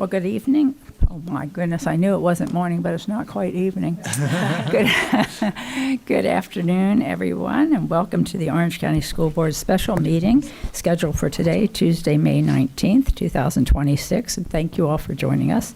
Well, good evening. Oh my goodness, I knew it wasn't morning, but it's not quite evening. Good afternoon, everyone, and welcome to the Orange County School Board special meeting scheduled for today, Tuesday, May 19th, 2026, and thank you all for joining us.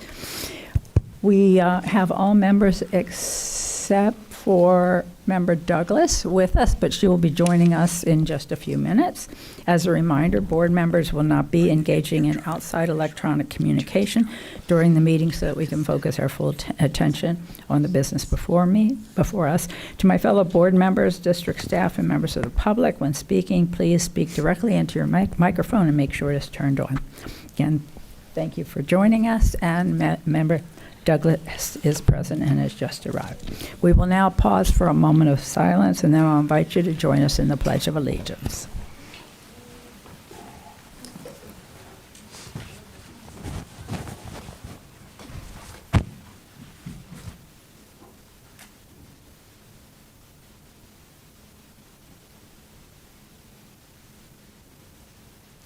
We have all members except for Member Douglas with us, but she will be joining us in just a few minutes. As a reminder, board members will not be engaging in outside electronic communication during the meeting so that we can focus our full attention on the business before us. To my fellow board members, district staff, and members of the public, when speaking, please speak directly into your microphone and make sure it is turned on. Again, thank you for joining us, and Member Douglas is present and has just arrived. We will now pause for a moment of silence, and then I'll invite you to join us in the Pledge of Allegiance.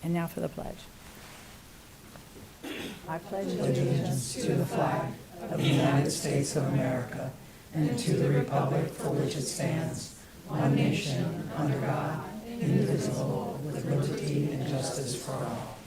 And now for the pledge. I pledge allegiance to the flag of the United States of America and to the republic for which it stands, one nation, under God, indivisible, with liberty and justice for all.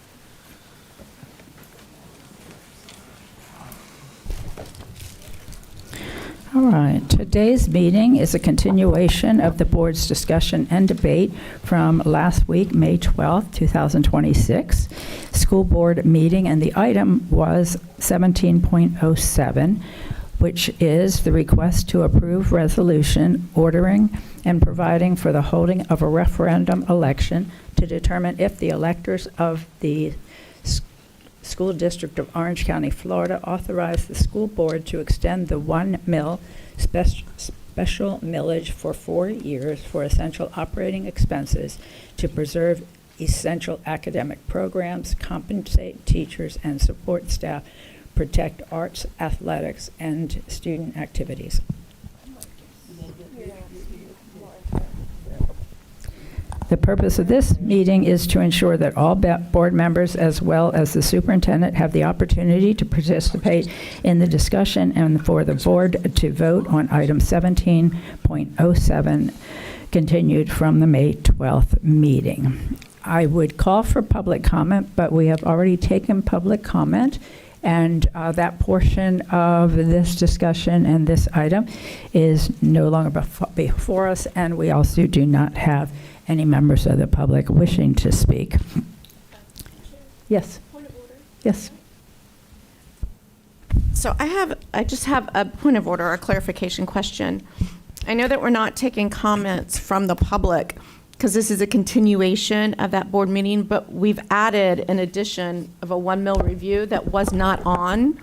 All right, today's meeting is a continuation of the board's discussion and debate from last week, May 12th, 2026, school board meeting, and the item was 17.07, which is the request to approve resolution ordering and providing for the holding of a referendum election to determine if the electors of the School District of Orange County, Florida, authorize the school board to extend the 1 mil special millage for 4 years for essential operating expenses to preserve essential academic programs, compensate teachers and support staff, protect arts, athletics, and student activities. The purpose of this meeting is to ensure that all board members, as well as the superintendent, have the opportunity to participate in the discussion and for the board to vote on item 17.07, continued from the May 12th meeting. I would call for public comment, but we have already taken public comment, and that portion of this discussion and this item is no longer before us, and we also do not have any members of the public wishing to speak. Yes. Point of order. Yes. So I just have a point of order, a clarification question. I know that we're not taking comments from the public because this is a continuation of that board meeting, but we've added an addition of a 1 mil review that was not on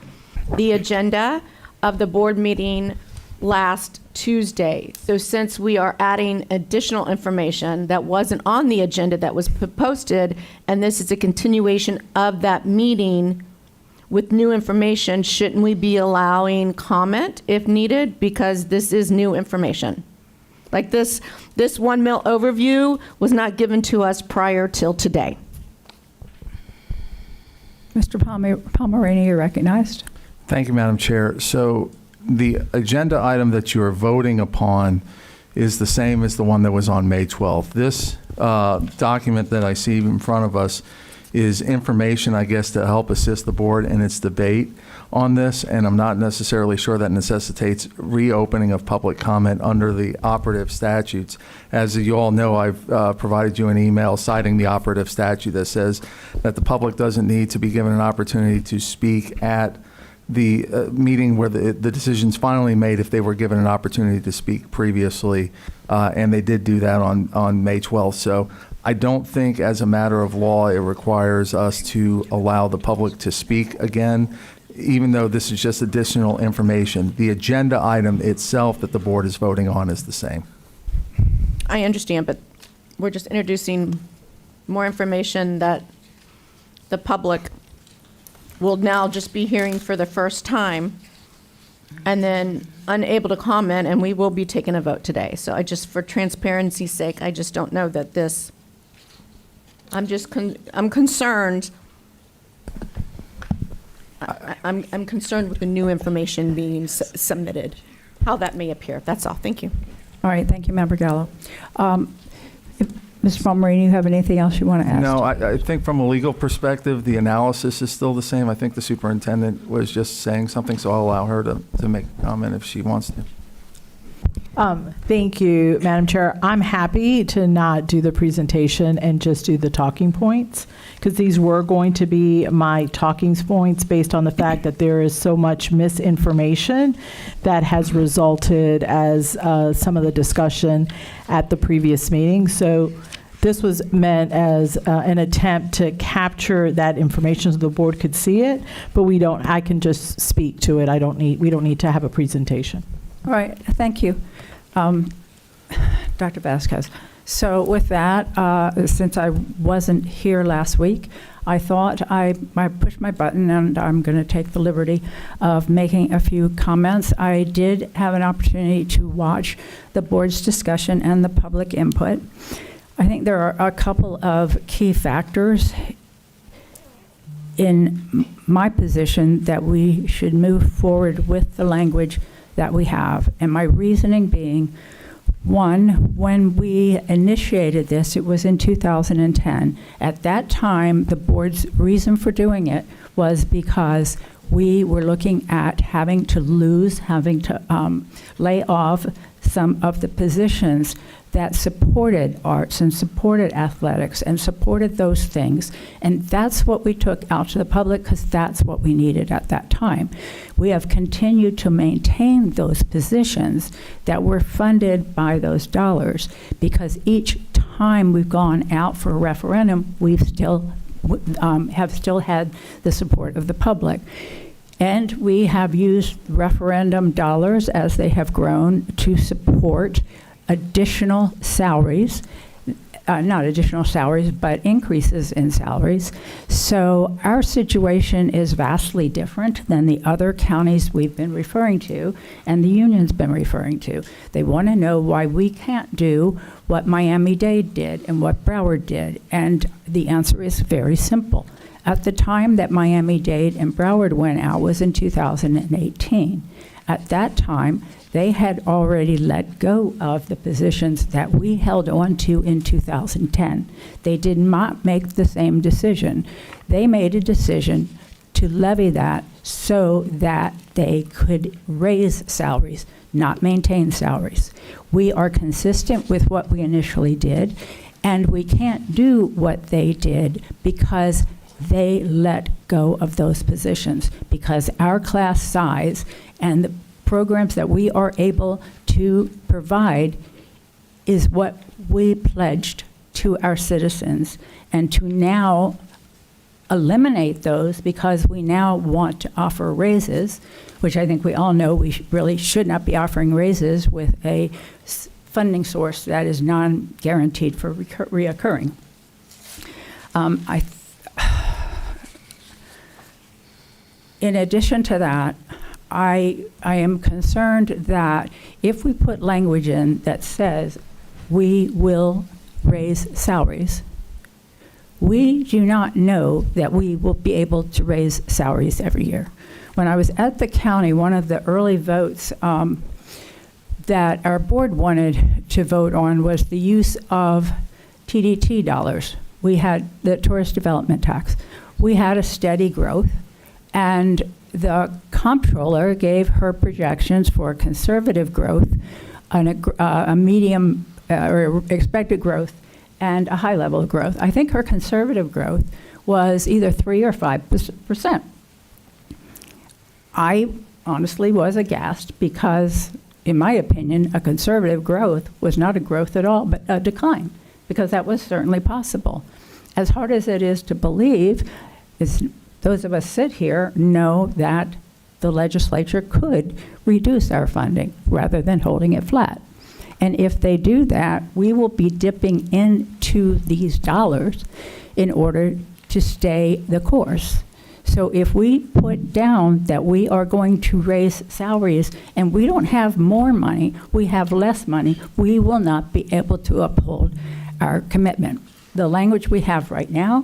the agenda of the board meeting last Tuesday. So since we are adding additional information that wasn't on the agenda that was posted, and this is a continuation of that meeting with new information, shouldn't we be allowing comment if needed? Because this is new information. Like this 1 mil overview was not given to us prior till today. Mr. Palmerini, you're recognized. Thank you, Madam Chair. So the agenda item that you are voting upon is the same as the one that was on May 12th. This document that I see in front of us is information, I guess, to help assist the board in its debate on this, and I'm not necessarily sure that necessitates reopening of public comment under the operative statutes. As you all know, I've provided you an email citing the operative statute that says that the public doesn't need to be given an opportunity to speak at the meeting where the decision's finally made if they were given an opportunity to speak previously, and they did do that on May 12th. So I don't think as a matter of law it requires us to allow the public to speak again, even though this is just additional information. The agenda item itself that the board is voting on is the same. I understand, but we're just introducing more information that the public will now just be hearing for the first time and then unable to comment, and we will be taking a vote today. So I just, for transparency's sake, I just don't know that this, I'm concerned I'm concerned with the new information being submitted, how that may appear. That's all. Thank you. All right, thank you, Member Gallo. Mr. Palmerini, you have anything else you want to ask? No, I think from a legal perspective, the analysis is still the same. I think the superintendent was just saying something, so I'll allow her to make a comment if she wants to. Thank you, Madam Chair. I'm happy to not do the presentation and just do the talking points, because these were going to be my talking points based on the fact that there is so much misinformation that has resulted as some of the discussion at the previous meeting. So this was meant as an attempt to capture that information so the board could see it, but I can just speak to it. We don't need to have a presentation. All right, thank you. Dr. Vasquez. So with that, since I wasn't here last week, I thought I pushed my button and I'm going to take the liberty of making a few comments. I did have an opportunity to watch the board's discussion and the public input. I think there are a couple of key factors in my position that we should move forward with the language that we have. And my reasoning being, one, when we initiated this, it was in 2010. At that time, the board's reason for doing it was because we were looking at having to lay off some of the positions that supported arts and supported athletics and supported those things. And that's what we took out to the public because that's what we needed at that time. We have continued to maintain those positions that were funded by those dollars because each time we've gone out for a referendum, we've still have still had the support of the public. And we have used referendum dollars as they have grown to support additional salaries, not additional salaries, but increases in salaries. So our situation is vastly different than the other counties we've been referring to and the union's been referring to. They want to know why we can't do what Miami-Dade did and what Broward did. And the answer is very simple. At the time that Miami-Dade and Broward went out was in 2018. At that time, they had already let go of the positions that we held on to in 2010. They did not make the same decision. They made a decision to levy that so that they could raise salaries, not maintain salaries. We are consistent with what we initially did, and we can't do what they did because they let go of those positions, because our class size and the programs that we are able to provide is what we pledged to our citizens. And to now eliminate those because we now want to offer raises, which I think we all know we really should not be offering raises with a funding source that is non-guaranteed for reoccurring. In addition to that, I am concerned that if we put language in that says we will raise salaries, we do not know that we will be able to raise salaries every year. When I was at the county, one of the early votes that our board wanted to vote on was the use of TDT dollars. We had the tourist development tax. We had a steady growth, and the comptroller gave her projections for conservative growth, a medium or expected growth, and a high level of growth. I think her conservative growth was either 3 or 5%. I honestly was aghast because, in my opinion, a conservative growth was not a growth at all, but a decline, because that was certainly possible. As hard as it is to believe, those of us sit here know that the legislature could reduce our funding rather than holding it flat. And if they do that, we will be dipping into these dollars in order to stay the course. So if we put down that we are going to raise salaries and we don't have more money, we have less money, we will not be able to uphold our commitment. The language we have right now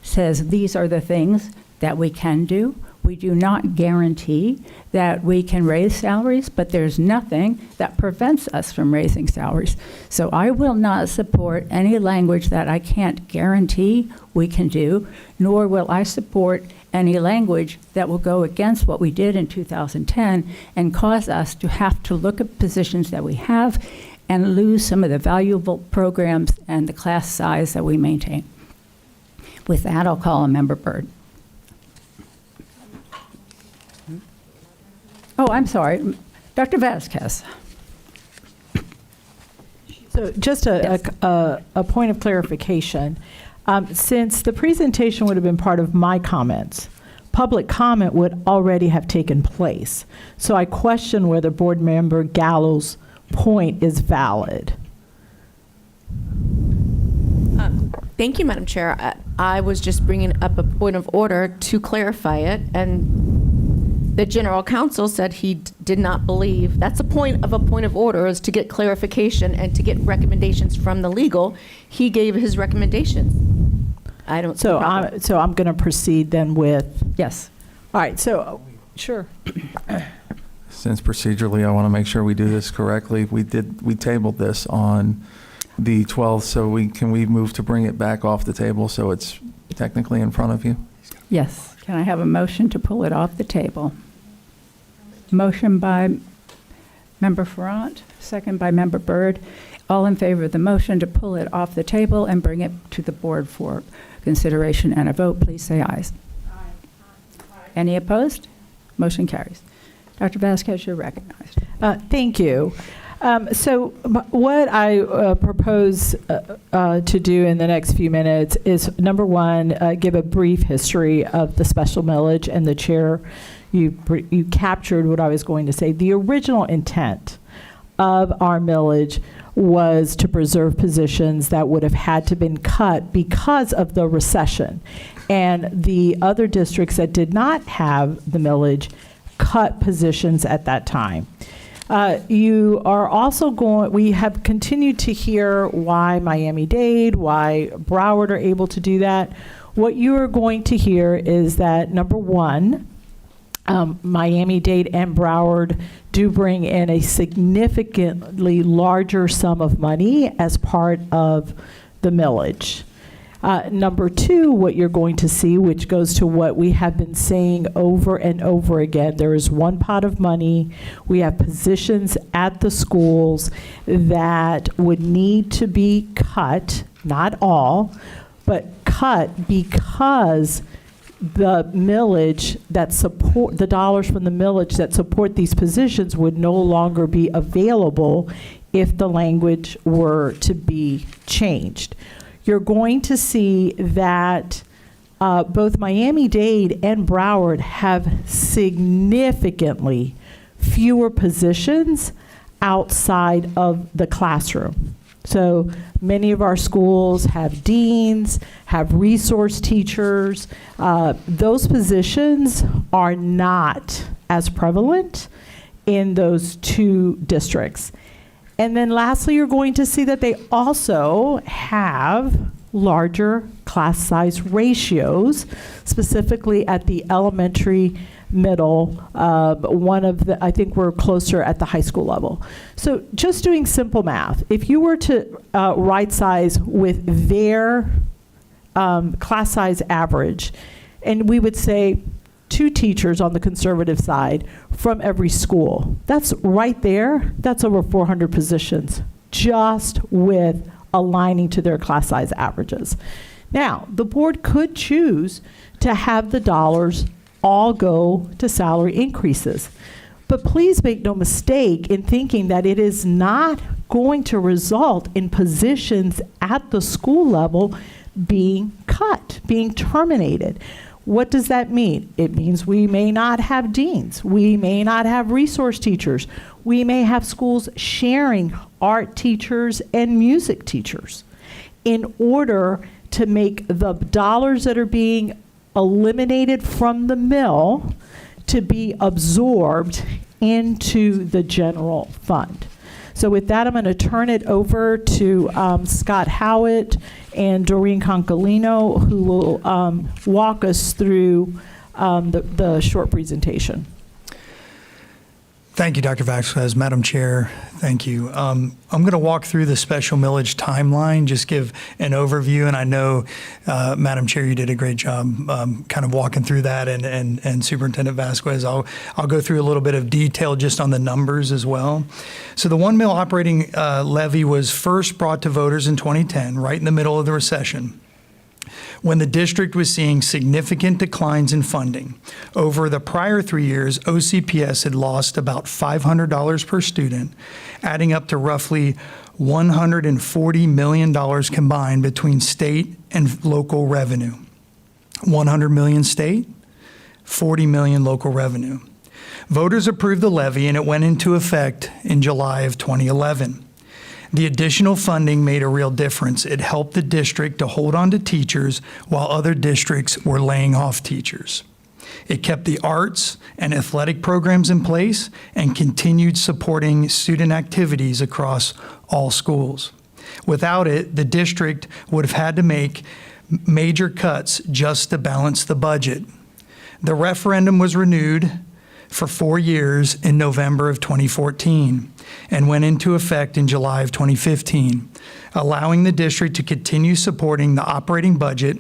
says these are the things that we can do. We do not guarantee that we can raise salaries, but there's nothing that prevents us from raising salaries. So I will not support any language that I can't guarantee we can do, nor will I support any language that will go against what we did in 2010 and cause us to have to look at positions that we have and lose some of the valuable programs and the class size that we maintain. With that, I'll call on Member Byrd. Oh, I'm sorry, Dr. Vasquez. So just a point of clarification. Since the presentation would have been part of my comments, public comment would already have taken place. So I question whether Board Member Gallo's point is valid. Thank you, Madam Chair. I was just bringing up a point of order to clarify it, and the General Counsel said he did not believe. That's a point of order, is to get clarification and to get recommendations from the legal. He gave his recommendations. I don't. So I'm going to proceed then with. Yes. All right. So sure. Since procedurally, I want to make sure we do this correctly. We tabled this on the 12th, so can we move to bring it back off the table so it's technically in front of you? Yes. Can I have a motion to pull it off the table? Motion by Member Ferrant, second by Member Byrd. All in favor of the motion to pull it off the table and bring it to the board for consideration and a vote, please say ayes. Aye. Any opposed? Motion carries. Dr. Vasquez, you're recognized. Thank you. So what I propose to do in the next few minutes is, number one, give a brief history of the special millage, and the chair, you captured what I was going to say. The original intent of our millage was to preserve positions that would have had to been cut because of the recession. And the other districts that did not have the millage cut positions at that time. You are also we have continued to hear why Miami-Dade, why Broward are able to do that. What you are going to hear is that, number one, Miami-Dade and Broward do bring in a significantly larger sum of money as part of the millage. Number two, what you're going to see, which goes to what we have been saying over and over again, there is one pot of money. We have positions at the schools that would need to be cut, not all, but cut because the millage that support, the dollars from the millage that support these positions would no longer be available if the language were to be changed. You're going to see that both Miami-Dade and Broward have significantly fewer positions outside of the classroom. So many of our schools have deans, have resource teachers. Those positions are not as prevalent in those two districts. And then lastly, you're going to see that they also have larger class size ratios, specifically at the elementary, middle. I think we're closer at the high school level. So just doing simple math, if you were to right size with their class size average, and we would say 2 teachers on the conservative side from every school. That's right there. That's over 400 positions just with aligning to their class size averages. Now, the board could choose to have the dollars all go to salary increases. But please make no mistake in thinking that it is not going to result in positions at the school level being cut, being terminated. What does that mean? It means we may not have deans. We may not have resource teachers. We may have schools sharing art teachers and music teachers in order to make the dollars that are being eliminated from the mill to be absorbed into the general fund. So with that, I'm going to turn it over to Scott Howitt and Doreen Concolino, who will walk us through the short presentation. Thank you, Dr. Vasquez. Madam Chair, thank you. I'm going to walk through the special millage timeline, just give an overview, and I know, Madam Chair, you did a great job kind of walking through that, and Superintendent Vasquez. I'll go through a little bit of detail just on the numbers as well. So the 1 mil operating levy was first brought to voters in 2010, right in the middle of the recession, when the district was seeing significant declines in funding. Over the prior 3 years, OCPS had lost about $500 per student, adding up to roughly $140 million combined between state and local revenue. 100 million state, 40 million local revenue. Voters approved the levy and it went into effect in July of 2011. The additional funding made a real difference. It helped the district to hold on to teachers while other districts were laying off teachers. It kept the arts and athletic programs in place and continued supporting student activities across all schools. Without it, the district would have had to make major cuts just to balance the budget. The referendum was renewed for 4 years in November of 2014 and went into effect in July of 2015, allowing the district to continue supporting the operating budget,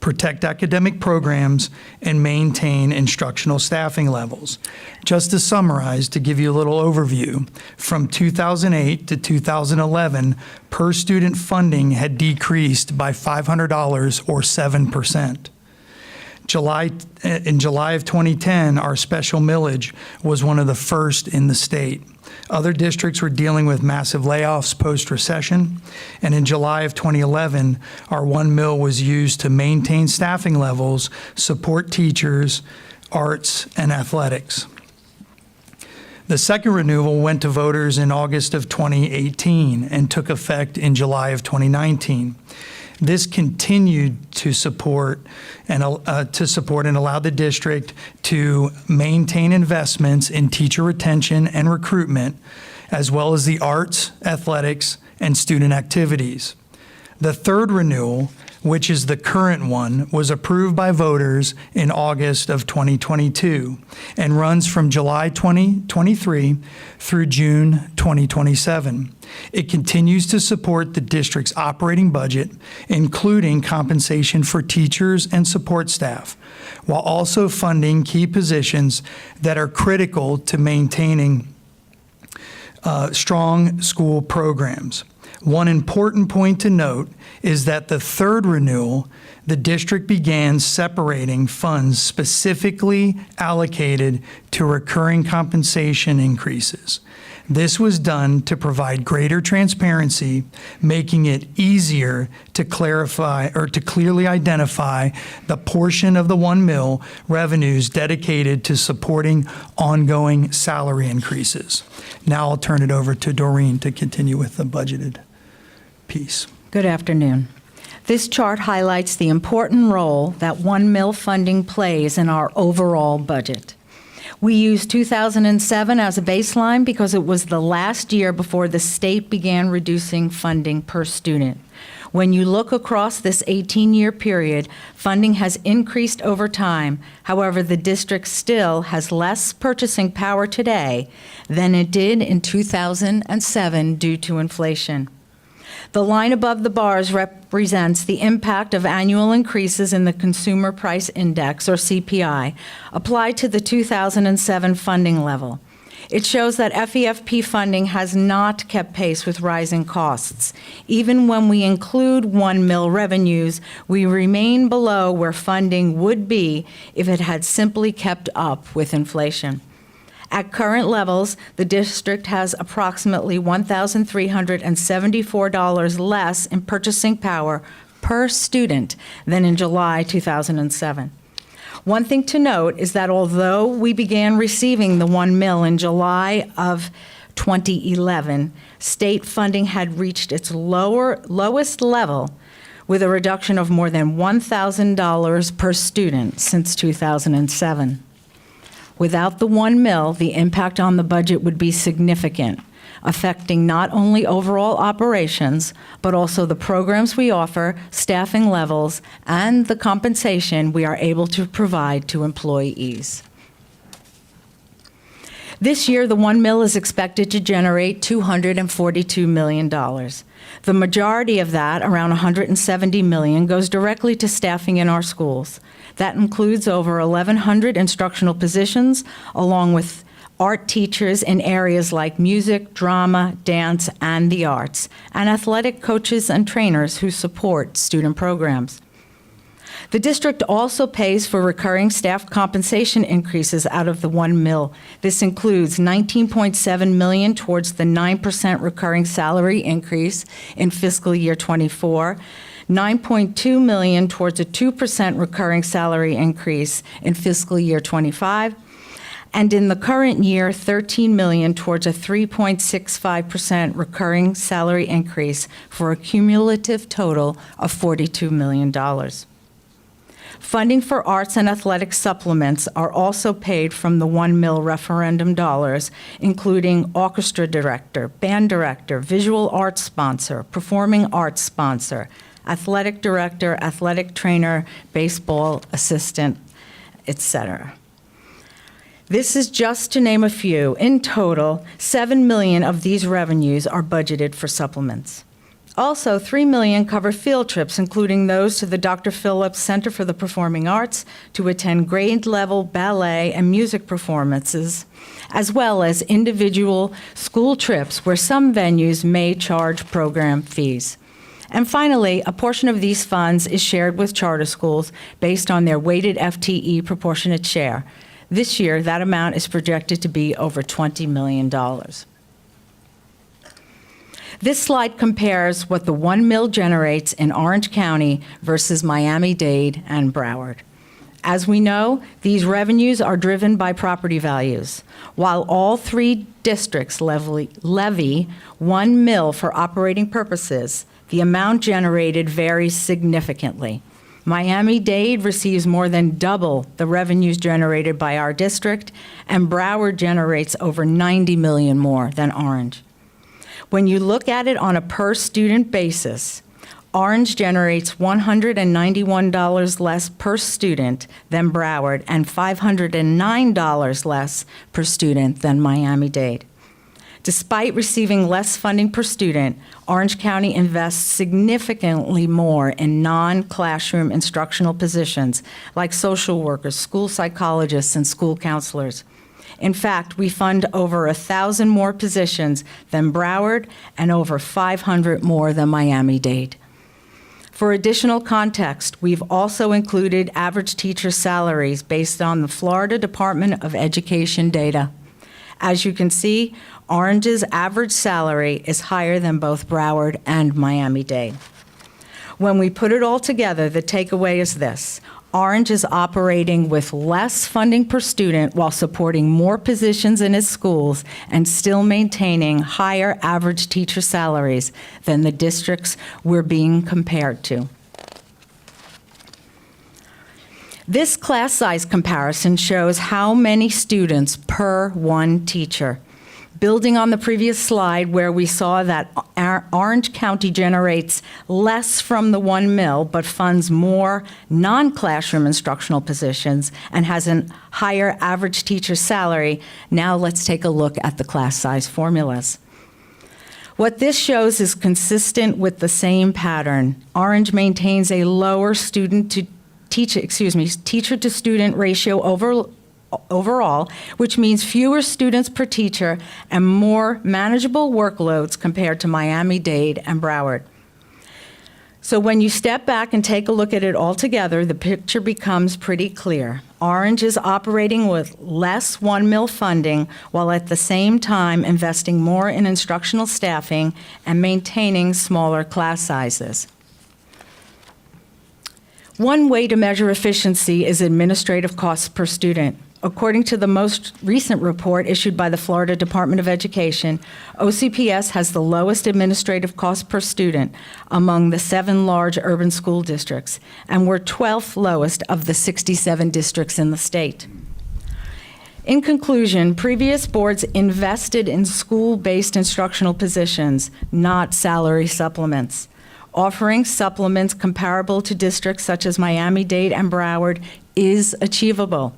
protect academic programs, and maintain instructional staffing levels. Just to summarize, to give you a little overview, from 2008 to 2011, per student funding had decreased by $500 or 7%. In July of 2010, our special millage was one of the first in the state. Other districts were dealing with massive layoffs post-recession, and in July of 2011, our 1 mil was used to maintain staffing levels, support teachers, arts, and athletics. The second renewal went to voters in August of 2018 and took effect in July of 2019. This continued to support and allow the district to maintain investments in teacher retention and recruitment, as well as the arts, athletics, and student activities. The third renewal, which is the current one, was approved by voters in August of 2022 and runs from July 2023 through June 2027. It continues to support the district's operating budget, including compensation for teachers and support staff, while also funding key positions that are critical to maintaining strong school programs. One important point to note is that the third renewal, the district began separating funds specifically allocated to recurring compensation increases. This was done to provide greater transparency, making it easier to clarify or to clearly identify the portion of the 1 mil revenues dedicated to supporting ongoing salary increases. Now I'll turn it over to Doreen to continue with the budgeted piece. Good afternoon. This chart highlights the important role that 1 mil funding plays in our overall budget. We use 2007 as a baseline because it was the last year before the state began reducing funding per student. When you look across this 18-year period, funding has increased over time. However, the district still has less purchasing power today than it did in 2007 due to inflation. The line above the bars represents the impact of annual increases in the Consumer Price Index, or CPI, applied to the 2007 funding level. It shows that FEFP funding has not kept pace with rising costs. Even when we include 1 mil revenues, we remain below where funding would be if it had simply kept up with inflation. At current levels, the district has approximately $1,374 less in purchasing power per student than in July 2007. One thing to note is that although we began receiving the 1 mil in July of 2011, state funding had reached its lowest level with a reduction of more than $1,000 per student since 2007. Without the 1 mil, the impact on the budget would be significant. affecting not only overall operations, but also the programs we offer, staffing levels, and the compensation we are able to provide to employees. This year, the 1 mill is expected to generate $242 million. The majority of that, around $170 million, goes directly to staffing in our schools. That includes over 1,100 instructional positions, along with art teachers in areas like music, drama, dance, and the arts, and athletic coaches and trainers who support student programs. The district also pays for recurring staff compensation increases out of the 1 mill. This includes $19.7 million towards the 9% recurring salary increase in fiscal year '24, $9.2 million towards a 2% recurring salary increase in fiscal year '25, and in the current year, $13 million towards a 3.65% recurring salary increase for a cumulative total of $42 million. Funding for arts and athletic supplements are also paid from the 1 mill referendum dollars, including orchestra director, band director, visual arts sponsor, performing arts sponsor, athletic director, athletic trainer, baseball assistant, etc. This is just to name a few. In total, $7 million of these revenues are budgeted for supplements. Also, $3 million cover field trips, including those to the Dr. Phillips Center for the Performing Arts to attend grade-level ballet and music performances, as well as individual school trips where some venues may charge program fees. And finally, a portion of these funds is shared with charter schools based on their weighted FTE proportionate share. This year, that amount is projected to be over $20 million. This slide compares what the 1 mill generates in Orange County versus Miami-Dade and Broward. As we know, these revenues are driven by property values. While all 3 districts levy 1 mill for operating purposes, the amount generated varies significantly. Miami-Dade receives more than double the revenues generated by our district, and Broward generates over $90 million more than Orange. When you look at it on a per-student basis, Orange generates $191 less per student than Broward and $509 less per student than Miami-Dade. Despite receiving less funding per student, Orange County invests significantly more in non-classroom instructional positions like social workers, school psychologists, and school counselors. In fact, we fund over 1,000 more positions than Broward and over 500 more than Miami-Dade. For additional context, we've also included average teacher salaries based on the Florida Department of Education data. As you can see, Orange's average salary is higher than both Broward and Miami-Dade. When we put it all together, the takeaway is this. Orange is operating with less funding per student while supporting more positions in its schools and still maintaining higher average teacher salaries than the districts we're being compared to. This class size comparison shows how many students per 1 teacher. Building on the previous slide where we saw that Orange County generates less from the 1 mill but funds more non-classroom instructional positions and has a higher average teacher salary, now let's take a look at the class size formulas. What this shows is consistent with the same pattern. Orange maintains a lower teacher to student ratio overall, which means fewer students per teacher and more manageable workloads compared to Miami-Dade and Broward. So when you step back and take a look at it all together, the picture becomes pretty clear. Orange is operating with less 1 mill funding while at the same time investing more in instructional staffing and maintaining smaller class sizes. One way to measure efficiency is administrative costs per student. According to the most recent report issued by the Florida Department of Education, OCPS has the lowest administrative cost per student among the 7 large urban school districts, and we're 12th lowest of the 67 districts in the state. In conclusion, previous boards invested in school-based instructional positions, not salary supplements. Offering supplements comparable to districts such as Miami-Dade and Broward is achievable.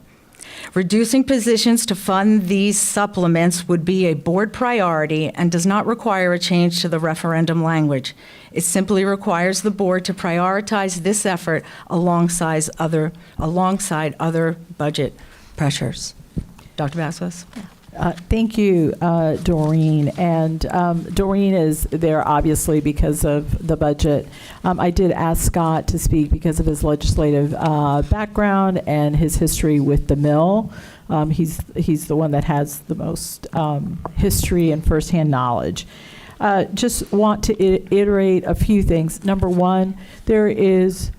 Reducing positions to fund these supplements would be a board priority and does not require a change to the referendum language. It simply requires the board to prioritize this effort alongside other budget pressures. Dr. Vasquez? Thank you, Doreen. And Doreen is there obviously because of the budget. I did ask Scott to speak because of his legislative background and his history with the mill. He's the one that has the most history and firsthand knowledge. Just want to iterate a few things. Number one, there is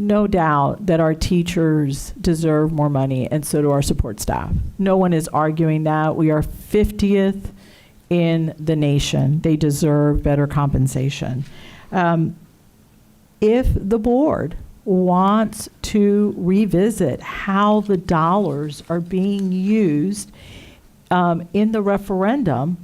no doubt that our teachers deserve more money, and so do our support staff. No one is arguing that. We are 50th in the nation. They deserve better compensation. If the board wants to revisit how the dollars are being used in the referendum,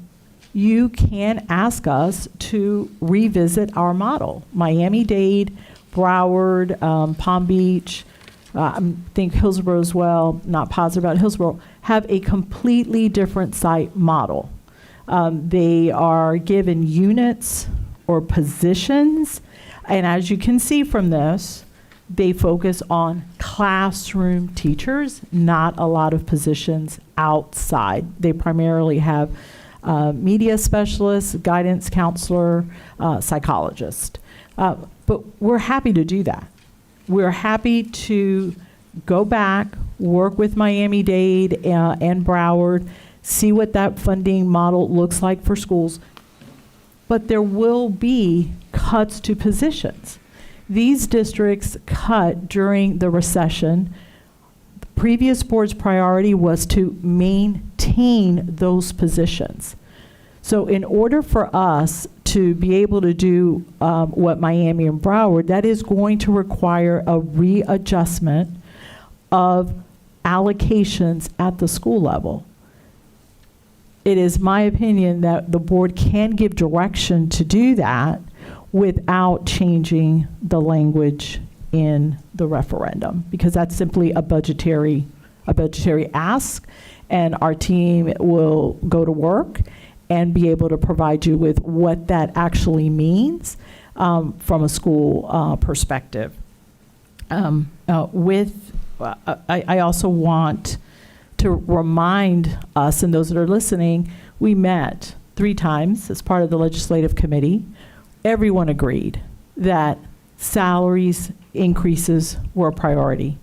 you can ask us to revisit our model. Miami-Dade, Broward, Palm Beach, I think Hillsborough as well, not positive about Hillsborough, have a completely different site model. They are given units or positions, and as you can see from this, they focus on classroom teachers, not a lot of positions outside. They primarily have media specialists, guidance counselor, psychologist. But we're happy to do that. We're happy to go back, work with Miami-Dade and Broward, see what that funding model looks like for schools. But there will be cuts to positions. These districts cut during the recession. The previous board's priority was to maintain those positions. So in order for us to be able to do what Miami and Broward, that is going to require a readjustment of allocations at the school level. It is my opinion that the board can give direction to do that without changing the language in the referendum, because that's simply a budgetary ask, and our team will go to work and be able to provide you with what that actually means from a school perspective. I also want to remind us and those that are listening, we met 3 times as part of the legislative committee. Everyone agreed that salaries increases were a priority.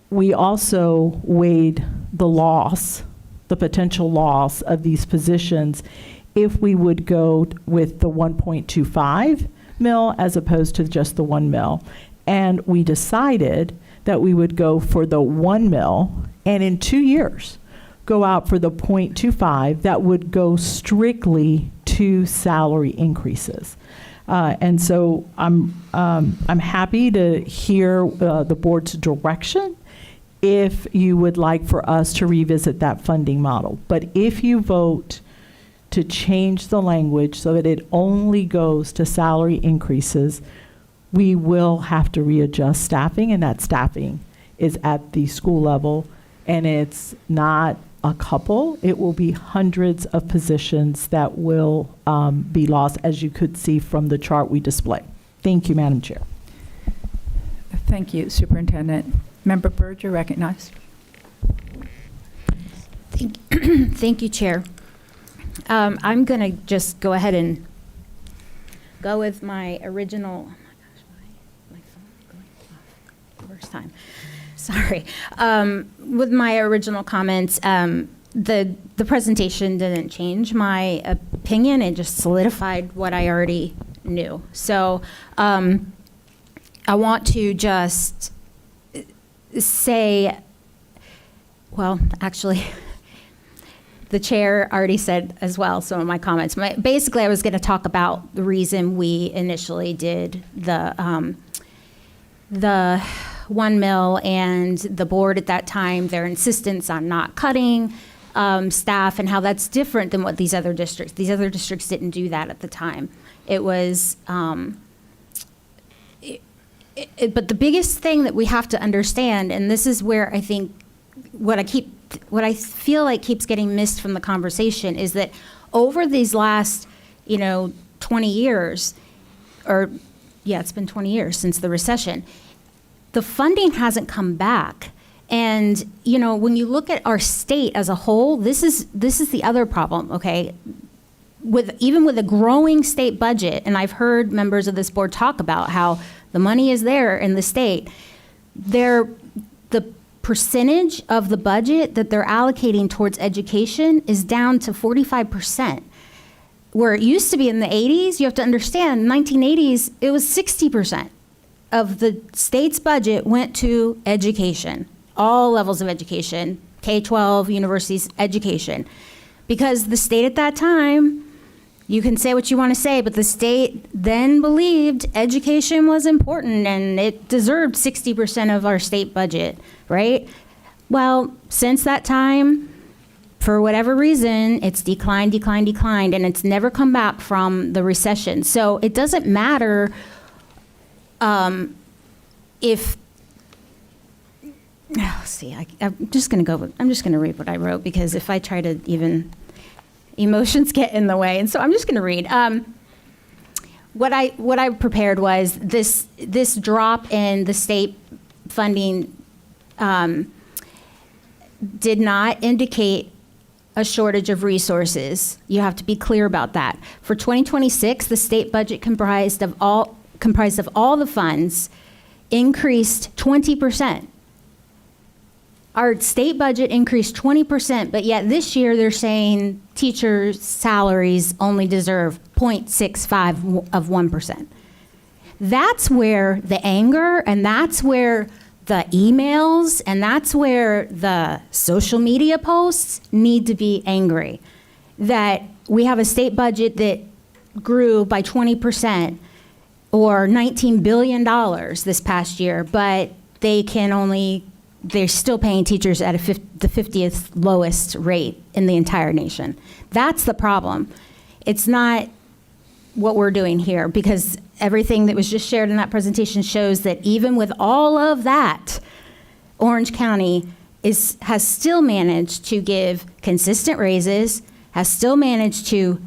We also weighed the potential loss of these positions if we would go with the 1.25 mil as opposed to just the 1 mil. And we decided that we would go for the 1 mil, and in 2 years, go out for the 0.25 that would go strictly to salary increases. And so I'm happy to hear the board's direction if you would like for us to revisit that funding model. But if you vote to change the language so that it only goes to salary increases, we will have to readjust staffing, and that staffing is at the school level, and it's not a couple, it will be hundreds of positions that will be lost, as you could see from the chart we display. Thank you, Madam Chair. Thank you, Superintendent. Member Byrd, you're recognized. Thank you, Chair. I'm going to just go ahead and go with my original. Oh my gosh, my phone going off. First time. Sorry. With my original comments, the presentation didn't change my opinion. It just solidified what I already knew. So I want to just say, well, actually, the chair already said as well some of my comments. Basically, I was going to talk about the reason we initially did the 1 mil, and the board at that time, their insistence on not cutting staff, and how that's different than what these other districts didn't do that at the time. It was, but the biggest thing that we have to understand, and this is where I think what I feel like keeps getting missed from the conversation, is that over these last, 20 years, it's been 20 years since the recession, the funding hasn't come back. And, when you look at our state as a whole, this is the other problem, okay? Even with a growing state budget, and I've heard members of this board talk about how the money is there in the state, the percentage of the budget that they're allocating towards education is down to 45%. Where it used to be in the 80s, you have to understand, 1980s, it was 60% of the state's budget went to education, all levels of education, K-12, universities, education. Because the state at that time, you can say what you want to say, but the state then believed education was important and it deserved 60% of our state budget, right? Well, since that time, for whatever reason, it's declined, and it's never come back from the recession. So it doesn't matter if, I'm just going to read what I wrote, because if I try to even, emotions get in the way. And so I'm just going to read. What I prepared was this drop in the state funding did not indicate a shortage of resources. You have to be clear about that. For 2026, the state budget comprised of all the funds increased 20%. Our state budget increased 20%, but yet this year they're saying teachers' salaries only deserve 0.65 of 1%. That's where the anger, and that's where the emails, and that's where the social media posts need to be angry. That we have a state budget that grew by 20%, or $19 billion this past year, but they're still paying teachers at the 50th lowest rate in the entire nation. That's the problem. It's not what we're doing here, because everything that was just shared in that presentation shows that even with all of that, Orange County has still managed to give consistent raises, has still managed to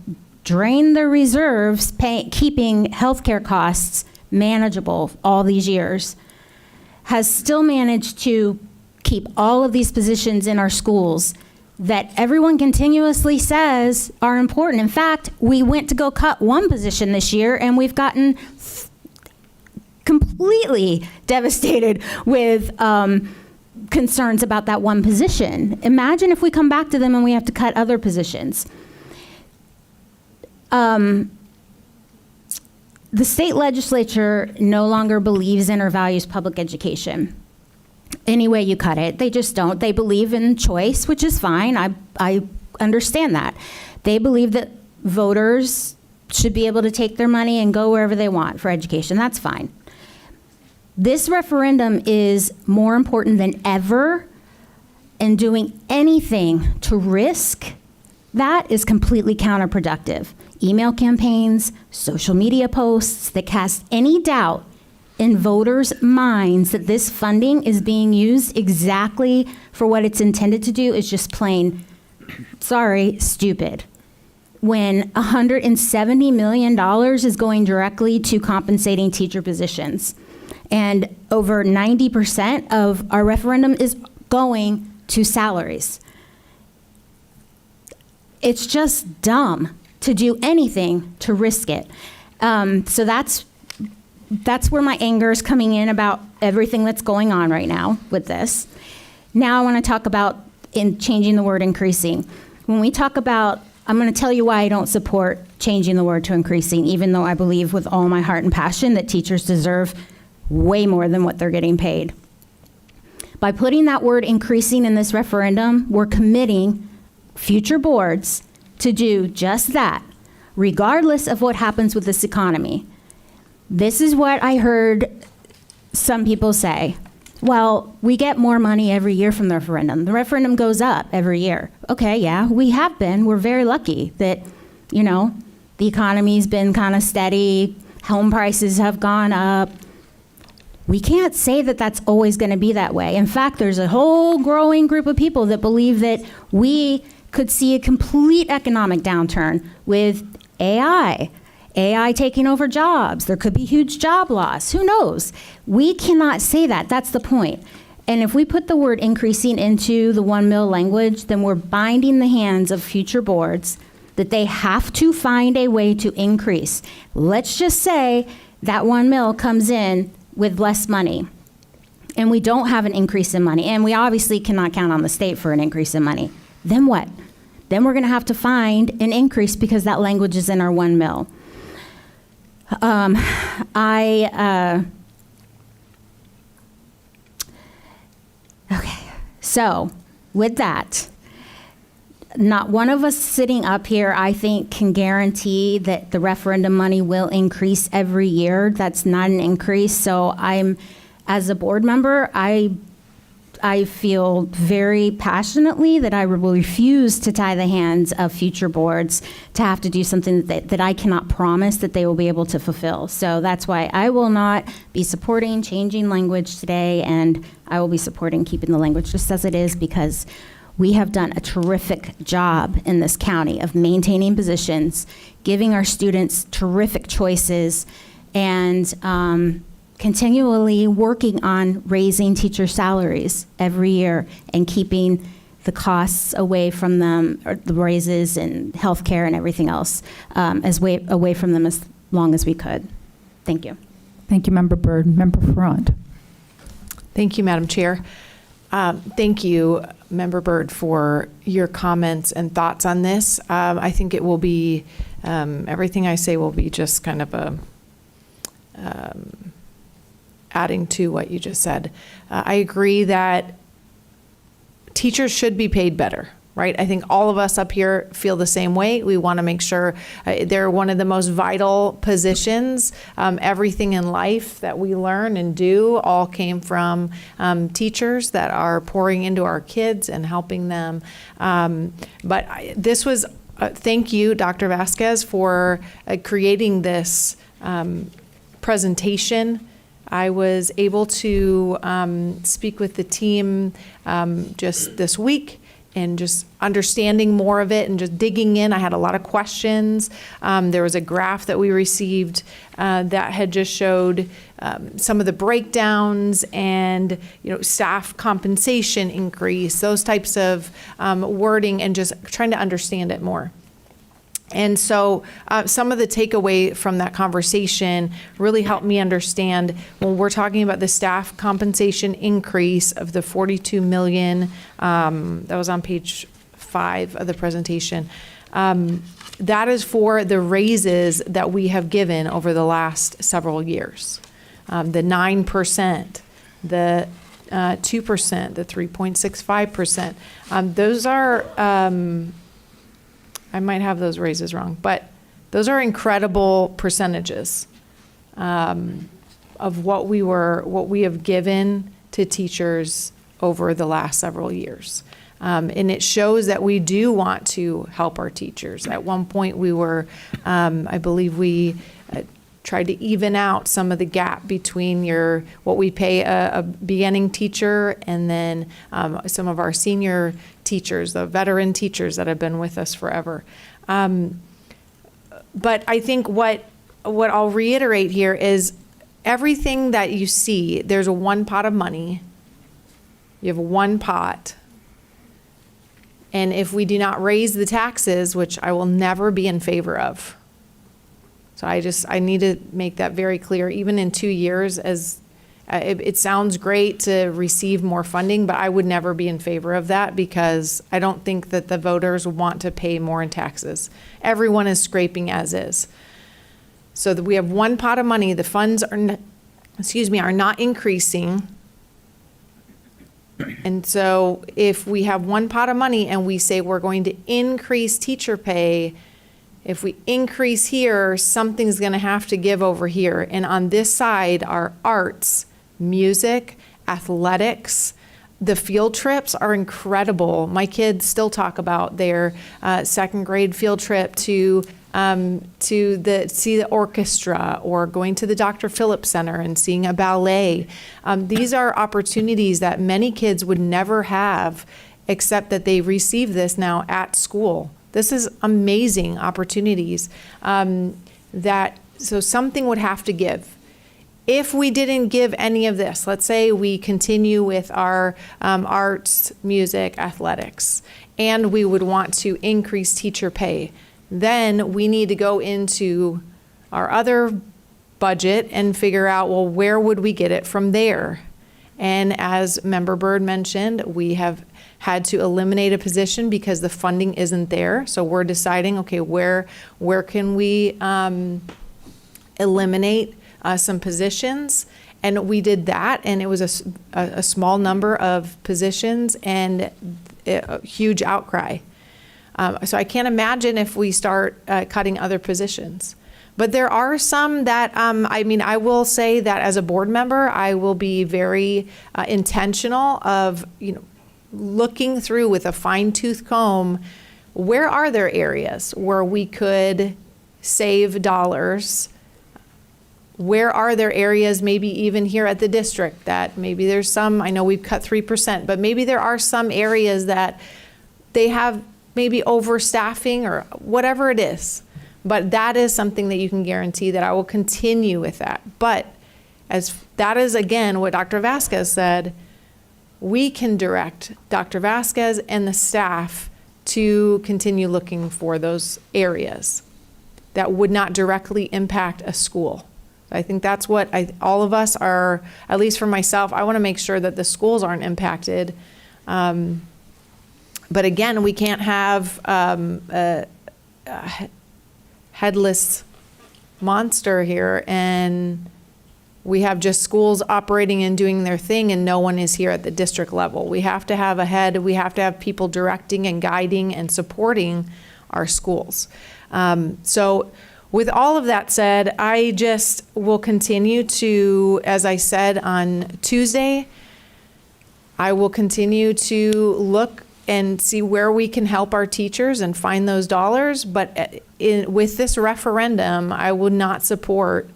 drain the reserves, keeping healthcare costs manageable all these years, has still managed to keep all of these positions in our schools that everyone continuously says are important. In fact, we went to go cut one position this year, and we've gotten completely devastated with concerns about that one position. Imagine if we come back to them and we have to cut other positions. The state legislature no longer believes in or values public education. Any way you cut it, they just don't. They believe in choice, which is fine. I understand that. They believe that voters should be able to take their money and go wherever they want for education. That's fine. This referendum is more important than ever, and doing anything to risk that is completely counterproductive. Email campaigns, social media posts that cast any doubt in voters' minds that this funding is being used exactly for what it's intended to do is just plain, stupid. When $170 million is going directly to compensating teacher positions, and over 90% of our referendum is going to salaries. It's just dumb to do anything to risk it. So that's where my anger is coming in about everything that's going on right now with this. Now I want to talk about changing the word increasing. When we talk about, I'm going to tell you why I don't support changing the word to increasing, even though I believe with all my heart and passion that teachers deserve way more than what they're getting paid. By putting that word increasing in this referendum, we're committing future boards to do just that, regardless of what happens with this economy. This is what I heard some people say. well, we get more money every year from the referendum. The referendum goes up every year. Okay, yeah, we have been. We're very lucky that, you know, the economy's been kind of steady, home prices have gone up. We can't say that that's always going to be that way. In fact, there's a whole growing group of people that believe that we could see a complete economic downturn with AI taking over jobs. There could be huge job loss. Who knows? We cannot say that. That's the point. And if we put the word increasing into the 1 mil language, then we're binding the hands of future boards that they have to find a way to increase. Let's just say that 1 mil comes in with less money, and we don't have an increase in money, and we obviously cannot count on the state for an increase in money. Then what? Then we're going to have to find an increase because that language is in our 1 mil. Okay, so with that, not one of us sitting up here, I think, can guarantee that the referendum money will increase every year. That's not an increase. So as a board member, I feel very passionately that I will refuse to tie the hands of future boards to have to do something that I cannot promise that they will be able to fulfill. So that's why I will not be supporting changing language today, and I will be supporting keeping the language just as it is, because we have done a terrific job in this county of maintaining positions, giving our students terrific choices, and continually working on raising teacher salaries every year and keeping the costs away from them, or the raises and healthcare and everything else, away from them as long as we could. Thank you. Thank you, Member Byrd. Member Front. Thank you, Madam Chair. Thank you, Member Byrd, for your comments and thoughts on this. I think it will be, everything I say will be just kind of a adding to what you just said. I agree that teachers should be paid better, right? I think all of us up here feel the same way. We want to make sure they're one of the most vital positions. Everything in life that we learn and do all came from teachers that are pouring into our kids and helping them. This was, thank you, Dr. Vasquez, for creating this presentation. I was able to speak with the team just this week and just understanding more of it and just digging in. I had a lot of questions. There was a graph that we received that had just showed some of the breakdowns and, staff compensation increase, those types of wording, and just trying to understand it more. And so some of the takeaway from that conversation really helped me understand when we're talking about the staff compensation increase of the $42 million, that was on page 5 of the presentation. That is for the raises that we have given over the last several years. The 9%, the 2%, the 3.65%. Those are, I might have those raises wrong, but those are incredible percentages of what we have given to teachers over the last several years. And it shows that we do want to help our teachers. At one point we were, I believe we tried to even out some of the gap between what we pay a beginning teacher and then some of our senior teachers, the veteran teachers that have been with us forever. But I think what I'll reiterate here is everything that you see, there's one pot of money. You have one pot. And if we do not raise the taxes, which I will never be in favor of, so I need to make that very clear, even in 2 years, as it sounds great to receive more funding, but I would never be in favor of that because I don't think that the voters want to pay more in taxes. Everyone is scraping as is. So that we have one pot of money, the funds are not increasing. And so if we have one pot of money and we say we're going to increase teacher pay, if we increase here, something's going to have to give over here. And on this side are arts, music, athletics. The field trips are incredible. My kids still talk about their second grade field trip to see the orchestra, or going to the Dr. Phillips Center and seeing a ballet. These are opportunities that many kids would never have, except that they receive this now at school. This is amazing opportunities so something would have to give. If we didn't give any of this, let's say we continue with our arts, music, athletics, and we would want to increase teacher pay, then we need to go into our other budget and figure out, well, where would we get it from there? And as Member Byrd mentioned, we have had to eliminate a position because the funding isn't there. So we're deciding, okay, where can we eliminate some positions? And we did that, and it was a small number of positions and a huge outcry. So I can't imagine if we start cutting other positions. But there are some that, I will say that as a board member, I will be very intentional of, looking through with a fine-tooth comb, where are there areas where we could save dollars? Where are there areas, maybe even here at the district, that maybe there's some, I know we've cut 3%, but maybe there are some areas that they have maybe overstaffing or whatever it is. But that is something that you can guarantee that I will continue with that. But as that is, again, what Dr. Vasquez said, we can direct Dr. Vasquez and the staff to continue looking for those areas that would not directly impact a school. I think that's what all of us are, at least for myself, I want to make sure that the schools aren't impacted. But again, we can't have a headless monster here, and we have just schools operating and doing their thing, and no one is here at the district level. We have to have a head. We have to have people directing and guiding and supporting our schools. So with all of that said, I just will continue to, as I said on Tuesday, I will continue to look and see where we can help our teachers and find those dollars. But with this referendum, I would not support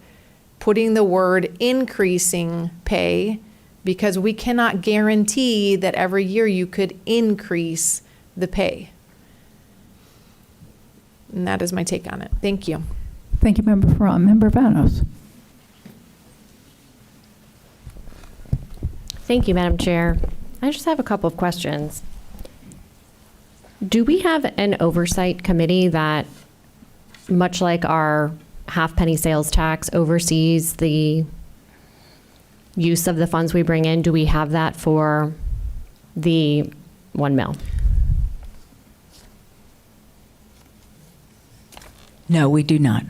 putting the word increasing pay, because we cannot guarantee that every year you could increase the pay. And that is my take on it. Thank you. Thank you, Member Farrar. Member Vanos. Thank you, Madam Chair. I just have a couple of questions. Do we have an oversight committee that, much like our half-penny sales tax, oversees the use of the funds we bring in? Do we have that for the 1 mil? No, we do not.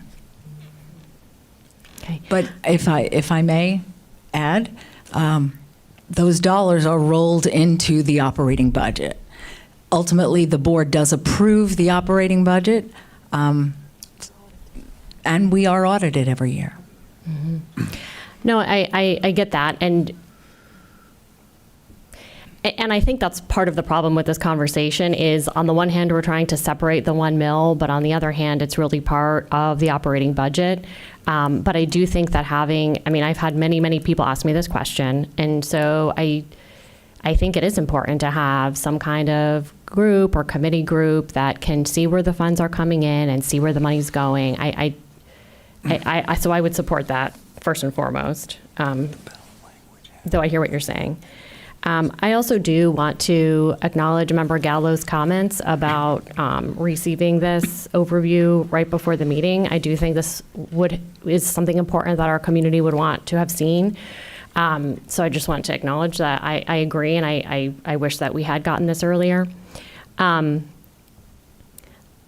Okay. But if I may add, those dollars are rolled into the operating budget. Ultimately, the board does approve the operating budget, and we are audited every year. Mm-hmm. No, I get that. And I think that's part of the problem with this conversation is, on the one hand, we're trying to separate the 1 mil, but on the other hand, it's really part of the operating budget. But I do think that I've had many people ask me this question. And so I think it is important to have some kind of group or committee group that can see where the funds are coming in and see where the money's going. So I would support that first and foremost, though I hear what you're saying. I also do want to acknowledge Member Gallo's comments about receiving this overview right before the meeting. I do think this is something important that our community would want to have seen. So I just want to acknowledge that I agree, and I wish that we had gotten this earlier. I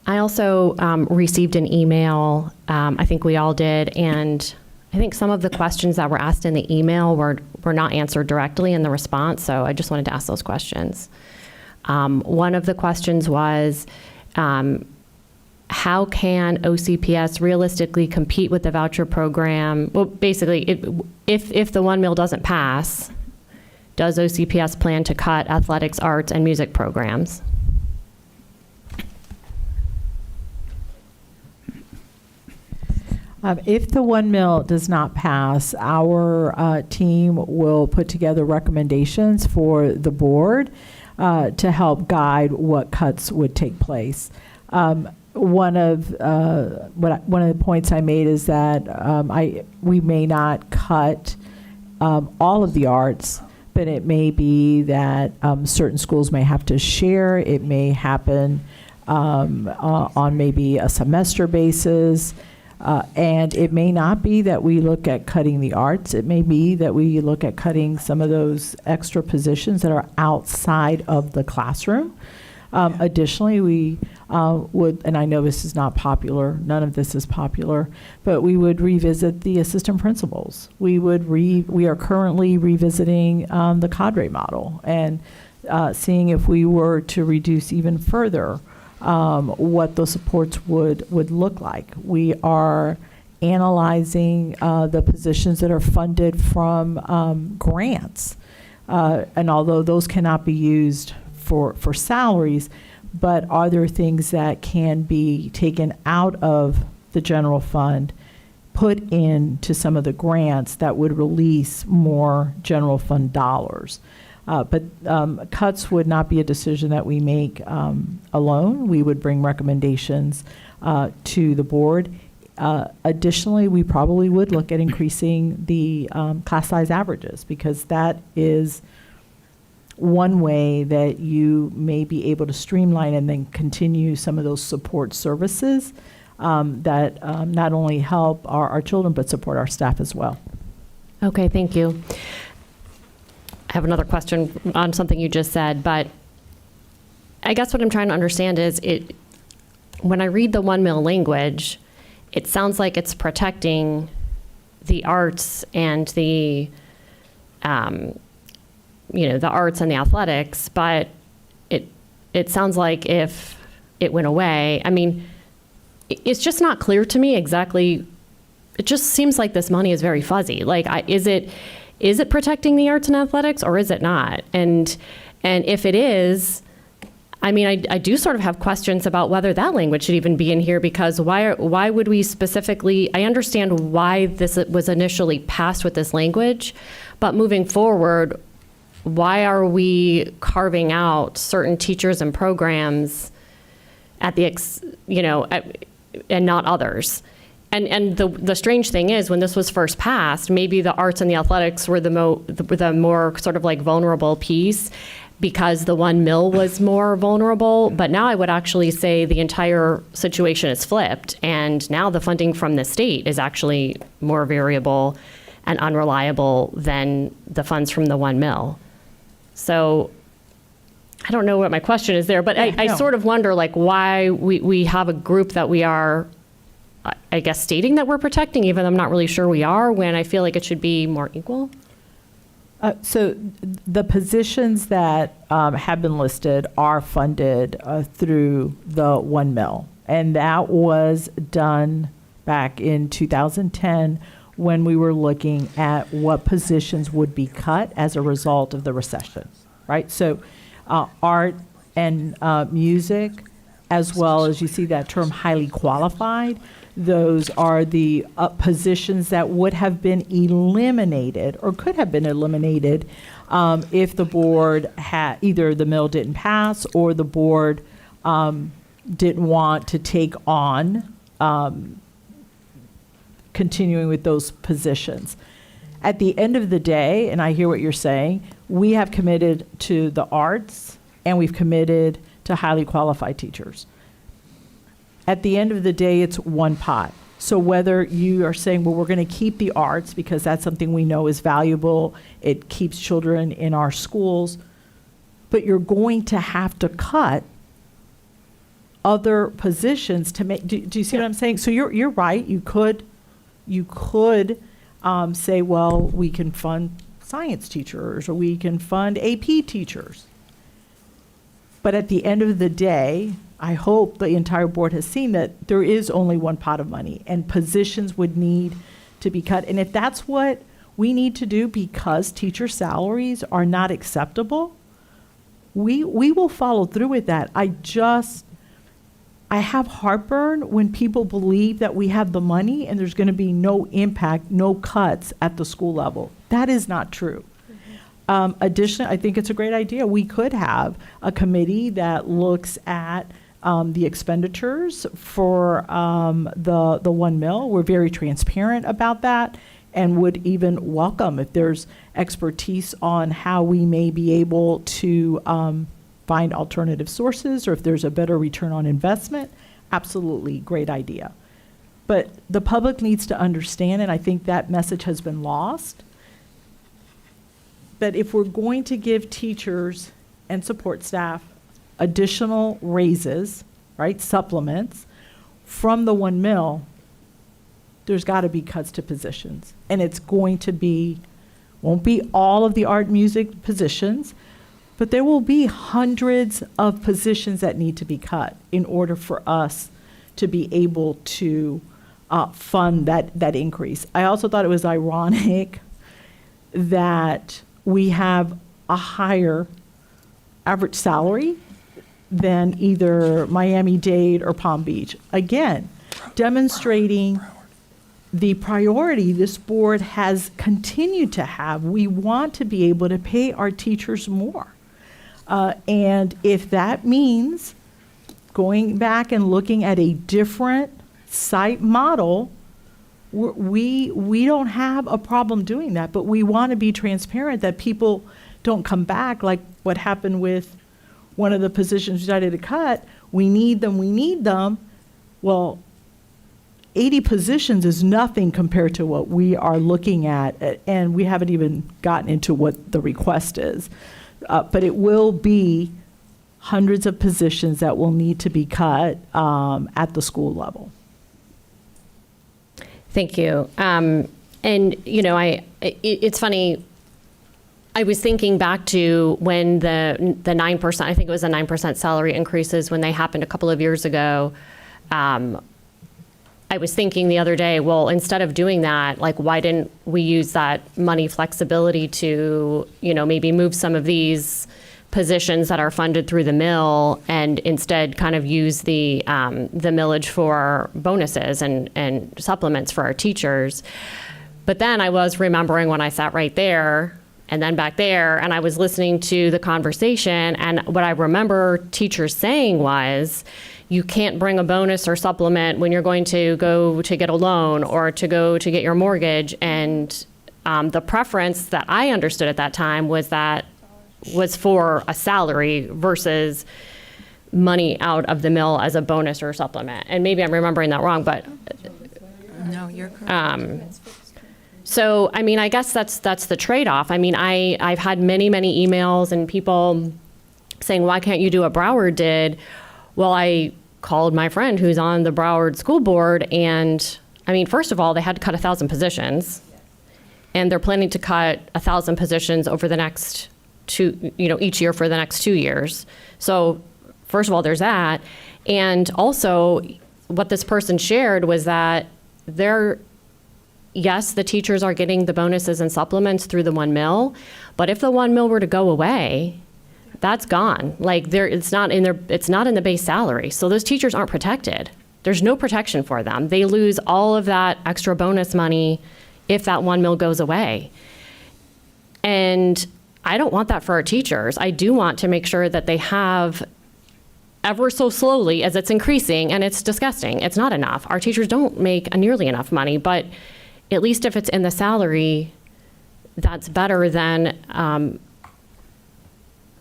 also received an email, I think we all did, and I think some of the questions that were asked in the email were not answered directly in the response, so I just wanted to ask those questions. One of the questions was, how can OCPS realistically compete with the voucher program? Well, basically, if the 1 mil doesn't pass, does OCPS plan to cut athletics, arts, and music programs? If the 1 mil does not pass, our team will put together recommendations for the board to help guide what cuts would take place. One of the points I made is that we may not cut all of the arts, but it may be that certain schools may have to share. It may happen on maybe a semester basis. And it may not be that we look at cutting the arts. It may be that we look at cutting some of those extra positions that are outside of the classroom. Additionally, we would, and I know this is not popular, none of this is popular, but we would revisit the assistant principals. We are currently revisiting the cadre model and seeing if we were to reduce even further what those supports would look like. We are analyzing the positions that are funded from grants. And although those cannot be used for salaries, but are there things that can be taken out of the general fund, put into some of the grants that would release more general fund dollars? But cuts would not be a decision that we make alone. We would bring recommendations to the board. Additionally, we probably would look at increasing the class size averages, because that is one way that you may be able to streamline and then continue some of those support services that not only help our children, but support our staff as well. Okay, thank you. I have another question on something you just said, but I guess what I'm trying to understand is when I read the 1 mil language, it sounds like it's protecting the arts and the arts and the athletics, but it sounds like if it went away, I mean, it's just not clear to me exactly. It just seems like this money is very fuzzy. Like, is it protecting the arts and athletics, or is it not? And if it is, I mean, I do sort of have questions about whether that language should even be in here, because why would we specifically, I understand why this was initially passed with this language, but moving forward, why are we carving out certain teachers and programs at the, and not others? And the strange thing is, when this was first passed, maybe the arts and the athletics were the more sort of like vulnerable piece, because the 1 mil was more vulnerable. But now I would actually say the entire situation is flipped, and now the funding from the state is actually more variable and unreliable than the funds from the 1 mil. So I don't know what my question is there, but I sort of wonder, like, why we have a group that we are, I guess, stating that we're protecting, even though I'm not really sure we are, when I feel like it should be more equal. So the positions that have been listed are funded through the 1 mil. And that was done back in 2010, when we were looking at what positions would be cut as a result of the recession, right? So art and music, as well as you see that term highly qualified, those are the positions that would have been eliminated or could have been eliminated if the board had, either the mill didn't pass or the board didn't want to take on continuing with those positions. At the end of the day, and I hear what you're saying, we have committed to the arts and we've committed to highly qualified teachers. At the end of the day, it's one pot. So whether you are saying, well, we're going to keep the arts because that's something we know is valuable, it keeps children in our schools, but you're going to have to cut other positions to make, do you see what I'm saying? So you're right, you could say, well, we can fund science teachers or we can fund AP teachers. But at the end of the day, I hope the entire board has seen that there is only one pot of money and positions would need to be cut. And if that's what we need to do because teacher salaries are not acceptable, we will follow through with that. I have heartburn when people believe that we have the money and there's going to be no impact, no cuts at the school level. That is not true. Additionally, I think it's a great idea. We could have a committee that looks at the expenditures for the 1 mil. We're very transparent about that and would even welcome if there's expertise on how we may be able to find alternative sources, or if there's a better return on investment. Absolutely, great idea. But the public needs to understand, and I think that message has been lost, that if we're going to give teachers and support staff additional raises, right, supplements, from the 1 mil, there's got to be cuts to positions. And it's going to be, won't be all of the art and music positions, but there will be hundreds of positions that need to be cut in order for us to be able to fund that increase. I also thought it was ironic that we have a higher average salary than either Miami-Dade or Palm Beach. Again, demonstrating the priority this board has continued to have. We want to be able to pay our teachers more. And if that means going back and looking at a different site model, we don't have a problem doing that, but we want to be transparent that people don't come back like what happened with one of the positions we decided to cut. We need them. Well, 80 positions is nothing compared to what we are looking at, and we haven't even gotten into what the request is. But it will be hundreds of positions that will need to be cut at the school level. Thank you. And, you know, it's funny, I was thinking back to when the 9%, I think it was the 9% salary increases when they happened a couple of years ago. I was thinking the other day, well, instead of doing that, like, why didn't we use that money flexibility to, you know, maybe move some of these positions that are funded through the mill and instead kind of use the millage for bonuses and supplements for our teachers. But then I was remembering when I sat right there and then back there, and I was listening to the conversation, and what I remember teachers saying was, you can't bring a bonus or supplement when you're going to go to get a loan or to go to get your mortgage. And the preference that I understood at that time was for a salary versus money out of the mill as a bonus or supplement. And maybe I'm remembering that wrong, but No, you're correct. so, I mean, I guess that's the trade-off. I mean, I've had many emails and people saying, why can't you do what Broward did? Well, I called my friend who's on the Broward School Board, and I mean, first of all, they had to cut 1,000 positions, and they're planning to cut 1,000 positions over the next each year for the next 2 years. So first of all, there's that. And also what this person shared was that yes, the teachers are getting the bonuses and supplements through the 1 mil, but if the 1 mil were to go away, that's gone. Like, it's not in the base salary. So those teachers aren't protected. There's no protection for them. They lose all of that extra bonus money if that 1 mil goes away. And I don't want that for our teachers. I do want to make sure that they have, ever so slowly as it's increasing, and it's disgusting. It's not enough. Our teachers don't make nearly enough money, but at least if it's in the salary, that's better than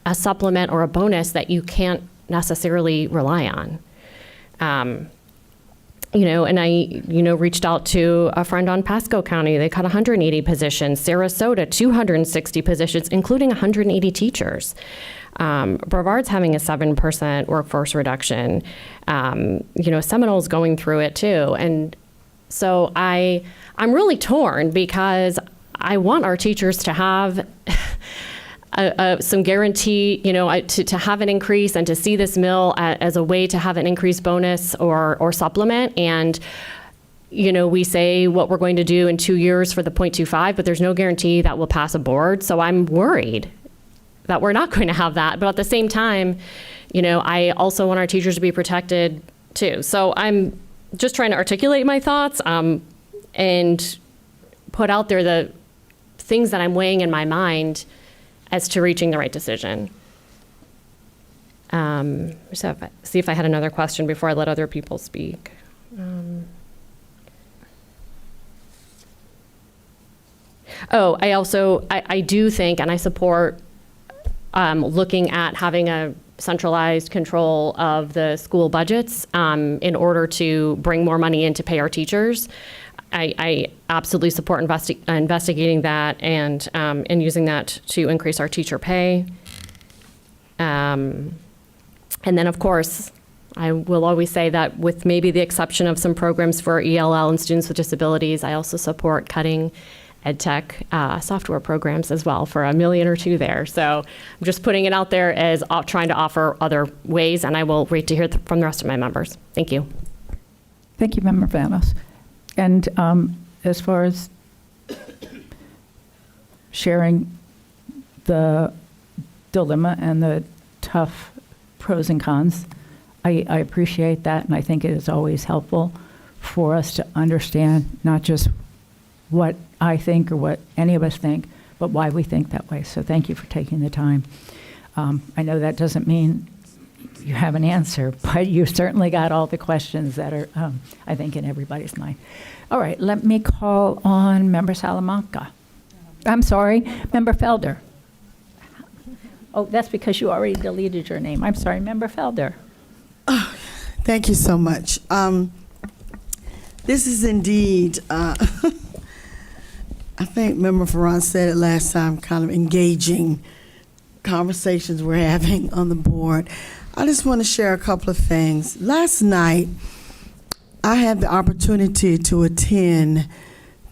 a supplement or a bonus that you can't necessarily rely on. And I, reached out to a friend on Pasco County. They cut 180 positions. Sarasota, 260 positions, including 180 teachers. Brevard's having a 7% workforce reduction. Seminole's going through it too. And so I'm really torn because I want our teachers to have some guarantee, to have an increase and to see this mill as a way to have an increased bonus or supplement. And we say what we're going to do in 2 years for the 0.25, but there's no guarantee that we'll pass a board. So I'm worried that we're not going to have that. But at the same time, I also want our teachers to be protected too. So I'm just trying to articulate my thoughts and put out there the things that I'm weighing in my mind as to reaching the right decision. So see if I had another question before I let other people speak. I do think, and I support looking at having a centralized control of the school budgets in order to bring more money in to pay our teachers. I absolutely support investigating that and using that to increase our teacher pay. And then, of course, I will always say that with maybe the exception of some programs for ELL and students with disabilities, I also support cutting EdTech software programs as well for $1 million or $2 million there. So I'm just putting it out there as trying to offer other ways, and I will wait to hear from the rest of my members. Thank you. Thank you, Member Vanos. And as far as sharing the dilemma and the tough pros and cons, I appreciate that, and I think it is always helpful for us to understand not just what I think or what any of us think, but why we think that way. So thank you for taking the time. I know that doesn't mean you have an answer, but you certainly got all the questions that are, I think, in everybody's mind. All right, let me call on Member Salamanca. I'm sorry, Member Felder. Oh, that's because you already deleted your name. I'm sorry, Member Felder. Oh, thank you so much. This is indeed, I think Member Ferran said it last time, kind of engaging conversations we're having on the board. I just want to share a couple of things. Last night, I had the opportunity to attend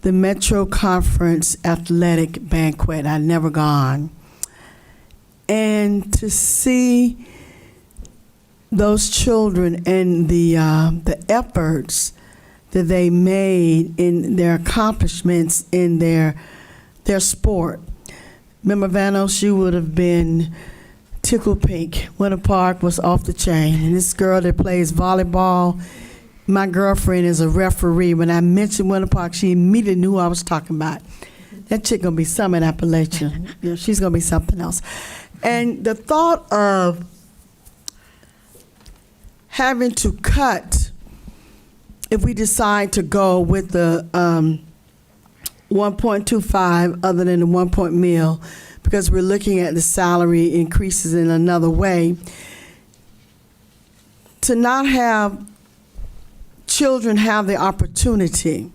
the Metro Conference Athletic Banquet. I'd never gone. And to see those children and the efforts that they made in their accomplishments in their sport. Member Vanos, you would have been tickled pink. Winter Park was off the chain. And this girl that plays volleyball, my girlfriend is a referee. When I mentioned Winter Park, she immediately knew who I was talking about. That chick gonna be some in Appalachia. She's gonna be something else. And the thought of having to cut, if we decide to go with the 1.25 other than the 1 point meal, because we're looking at the salary increases in another way, to not have children have the opportunity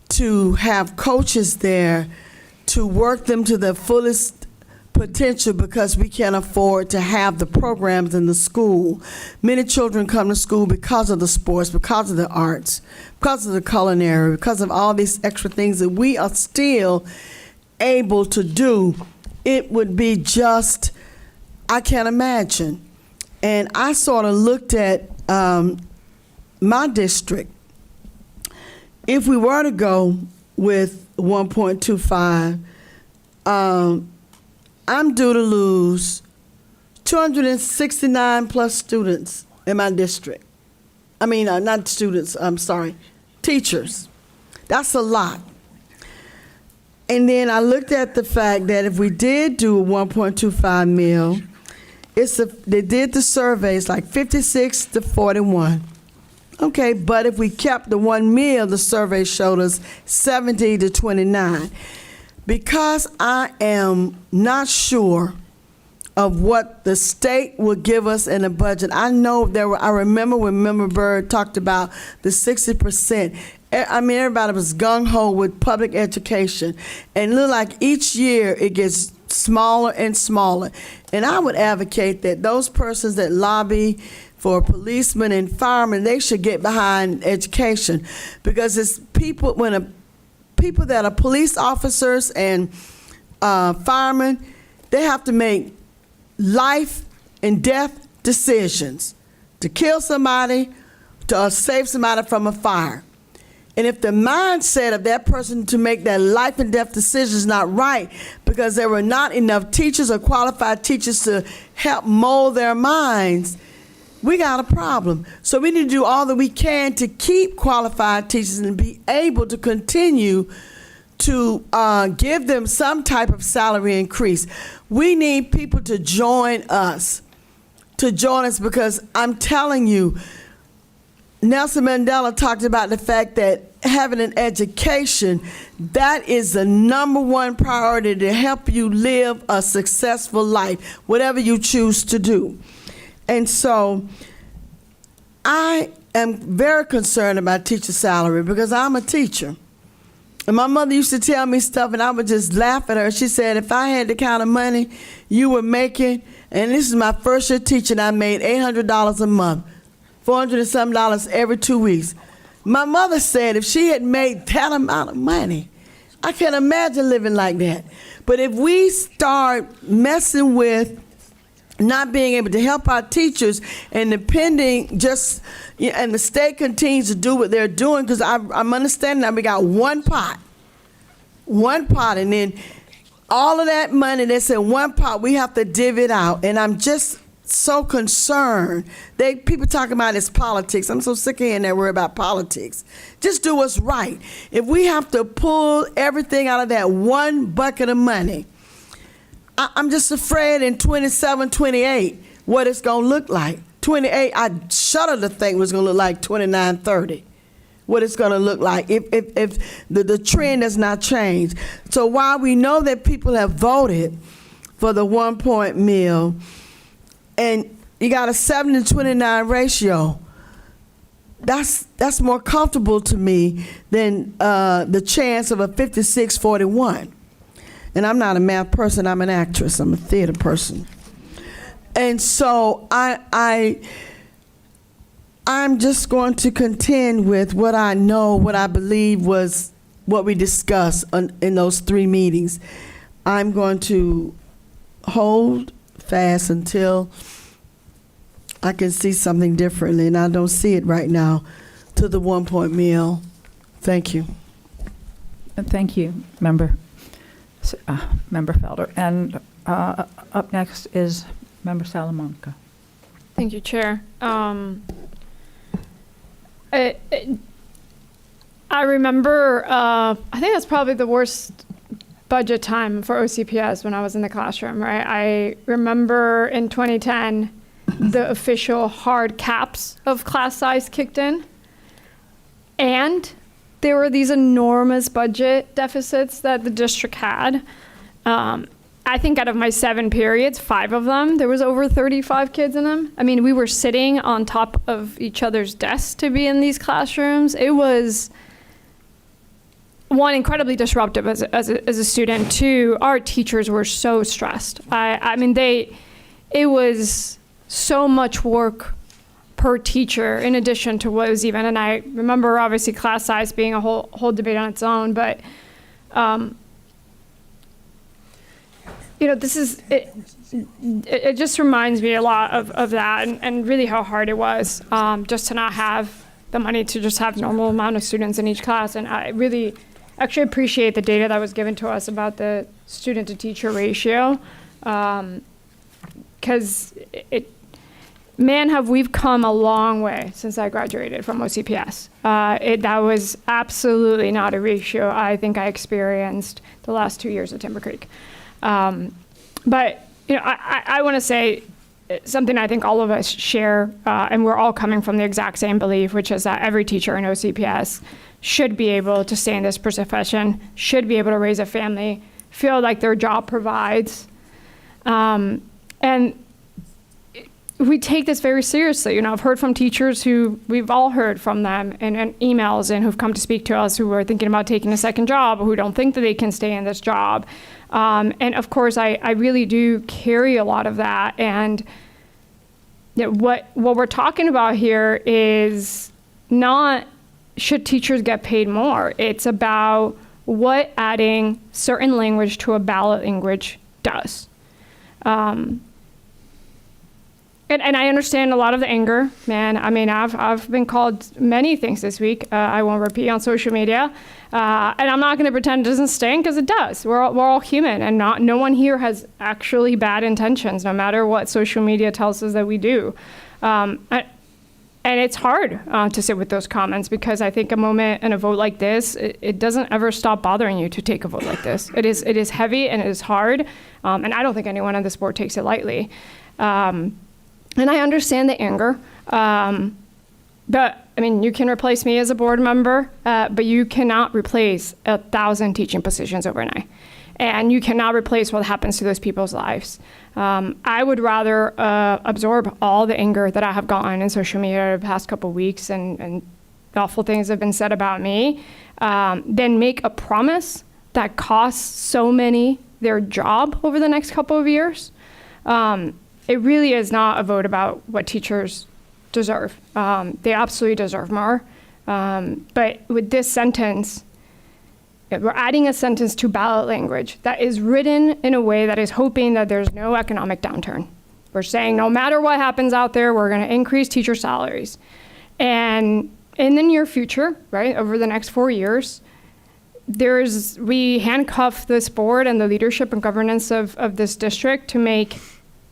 to have coaches there to work them to their fullest potential, because we can't afford to have the programs in the school. Many children come to school because of the sports, because of the arts, because of the culinary, because of all these extra things that we are still able to do. It would be just, I can't imagine. And I sort of looked at my district. If we were to go with 1.25, I'm due to lose 269 plus students in my district. I mean, not students, I'm sorry, teachers. That's a lot. And then I looked at the fact that if we did do a 1.25 meal, they did the surveys like 56 to 41. Okay, but if we kept the one meal, the survey showed us 70 to 29. Because I am not sure of what the state will give us in a budget. I know I remember when Member Byrd talked about the 60%. I mean, everybody was gung-ho with public education. And it looked like each year it gets smaller and smaller. And I would advocate that those persons that lobby for policemen and firemen, they should get behind education. Because it's people, people that are police officers and firemen, they have to make life and death decisions to kill somebody, to save somebody from a fire. And if the mindset of that person to make that life and death decision is not right because there were not enough teachers or qualified teachers to help mold their minds, we got a problem. So we need to do all that we can to keep qualified teachers and be able to continue to give them some type of salary increase. We need people to join us because I'm telling you, Nelson Mandela talked about the fact that having an education, that is the number one priority to help you live a successful life, whatever you choose to do. And so I am very concerned about teacher salary because I'm a teacher. And my mother used to tell me stuff and I would just laugh at her. She said, if I had the kind of money you were making, and this is my first year teaching, I made $800 a month. $400 and some every 2 weeks. My mother said if she had made that amount of money, I can't imagine living like that. But if we start messing with not being able to help our teachers and depending just, and the state continues to do what they're doing, because I'm understanding that we got one pot, and then all of that money that's in one pot, we have to divvy it out. And I'm just so concerned. People talking about it's politics. I'm so sick of hearing that word about politics. Just do what's right. If we have to pull everything out of that one bucket of money, I'm just afraid in 27, 28, what it's going to look like. 28, I shudder to think what's going to look like 29, 30. What it's going to look like if the trend does not change. So while we know that people have voted for the 1 point meal, and you got a 7 to 29 ratio, that's more comfortable to me than the chance of a 56-41. And I'm not a math person, I'm an actress, I'm a theater person. And so I'm just going to contend with what I know, what I believe was what we discussed in those 3 meetings. I'm going to hold fast until I can see something differently, and I don't see it right now, to the 1 point meal. Thank you. Thank you, Member Felder. And up next is Member Salamanca. Thank you, Chair. I remember, I think that's probably the worst budget time for OCPS when I was in the classroom, right? I remember in 2010, the official hard caps of class size kicked in. And there were these enormous budget deficits that the district had. I think out of my 7 periods, 5 of them, there was over 35 kids in them. I mean, we were sitting on top of each other's desks to be in these classrooms. It was, one, incredibly disruptive as a student. 2, our teachers were so stressed. I mean, it was so much work per teacher in addition to what was even, and I remember obviously class size being a whole debate on its own, but this is, it just reminds me a lot of that and really how hard it was just to not have the money to just have normal amount of students in each class. And I really actually appreciate the data that was given to us about the student to teacher ratio, because we've come a long way since I graduated from OCPS. That was absolutely not a ratio I think I experienced the last 2 years at Timber Creek. But I want to say something I think all of us share, and we're all coming from the exact same belief, which is that every teacher in OCPS should be able to stay in this profession, should be able to raise a family, feel like their job provides. And we take this very seriously. I've heard from teachers we've all heard from them in emails and who've come to speak to us who are thinking about taking a second job or who don't think that they can stay in this job. And of course, I really do carry a lot of that. And what we're talking about here is not should teachers get paid more. It's about what adding certain language to a ballot language does. And I understand a lot of the anger, man. I mean, I've been called many things this week. I won't repeat on social media. And I'm not going to pretend it doesn't sting, because it does. We're all human, and no one here has actually bad intentions, no matter what social media tells us that we do. And it's hard to sit with those comments, because I think a moment and a vote like this, it doesn't ever stop bothering you to take a vote like this. It is heavy and it is hard, and I don't think anyone on this board takes it lightly. And I understand the anger, but I mean, you can replace me as a board member, but you cannot replace 1,000 teaching positions overnight. And you cannot replace what happens to those people's lives. I would rather absorb all the anger that I have gotten in social media the past couple of weeks, and awful things have been said about me, than make a promise that costs so many their job over the next couple of years. It really is not a vote about what teachers deserve. They absolutely deserve more. But with this sentence, we're adding a sentence to ballot language that is written in a way that is hoping that there's no economic downturn. We're saying no matter what happens out there, we're going to increase teacher salaries. And in the near future, right, over the next 4 years, we handcuff this board and the leadership and governance of this district to make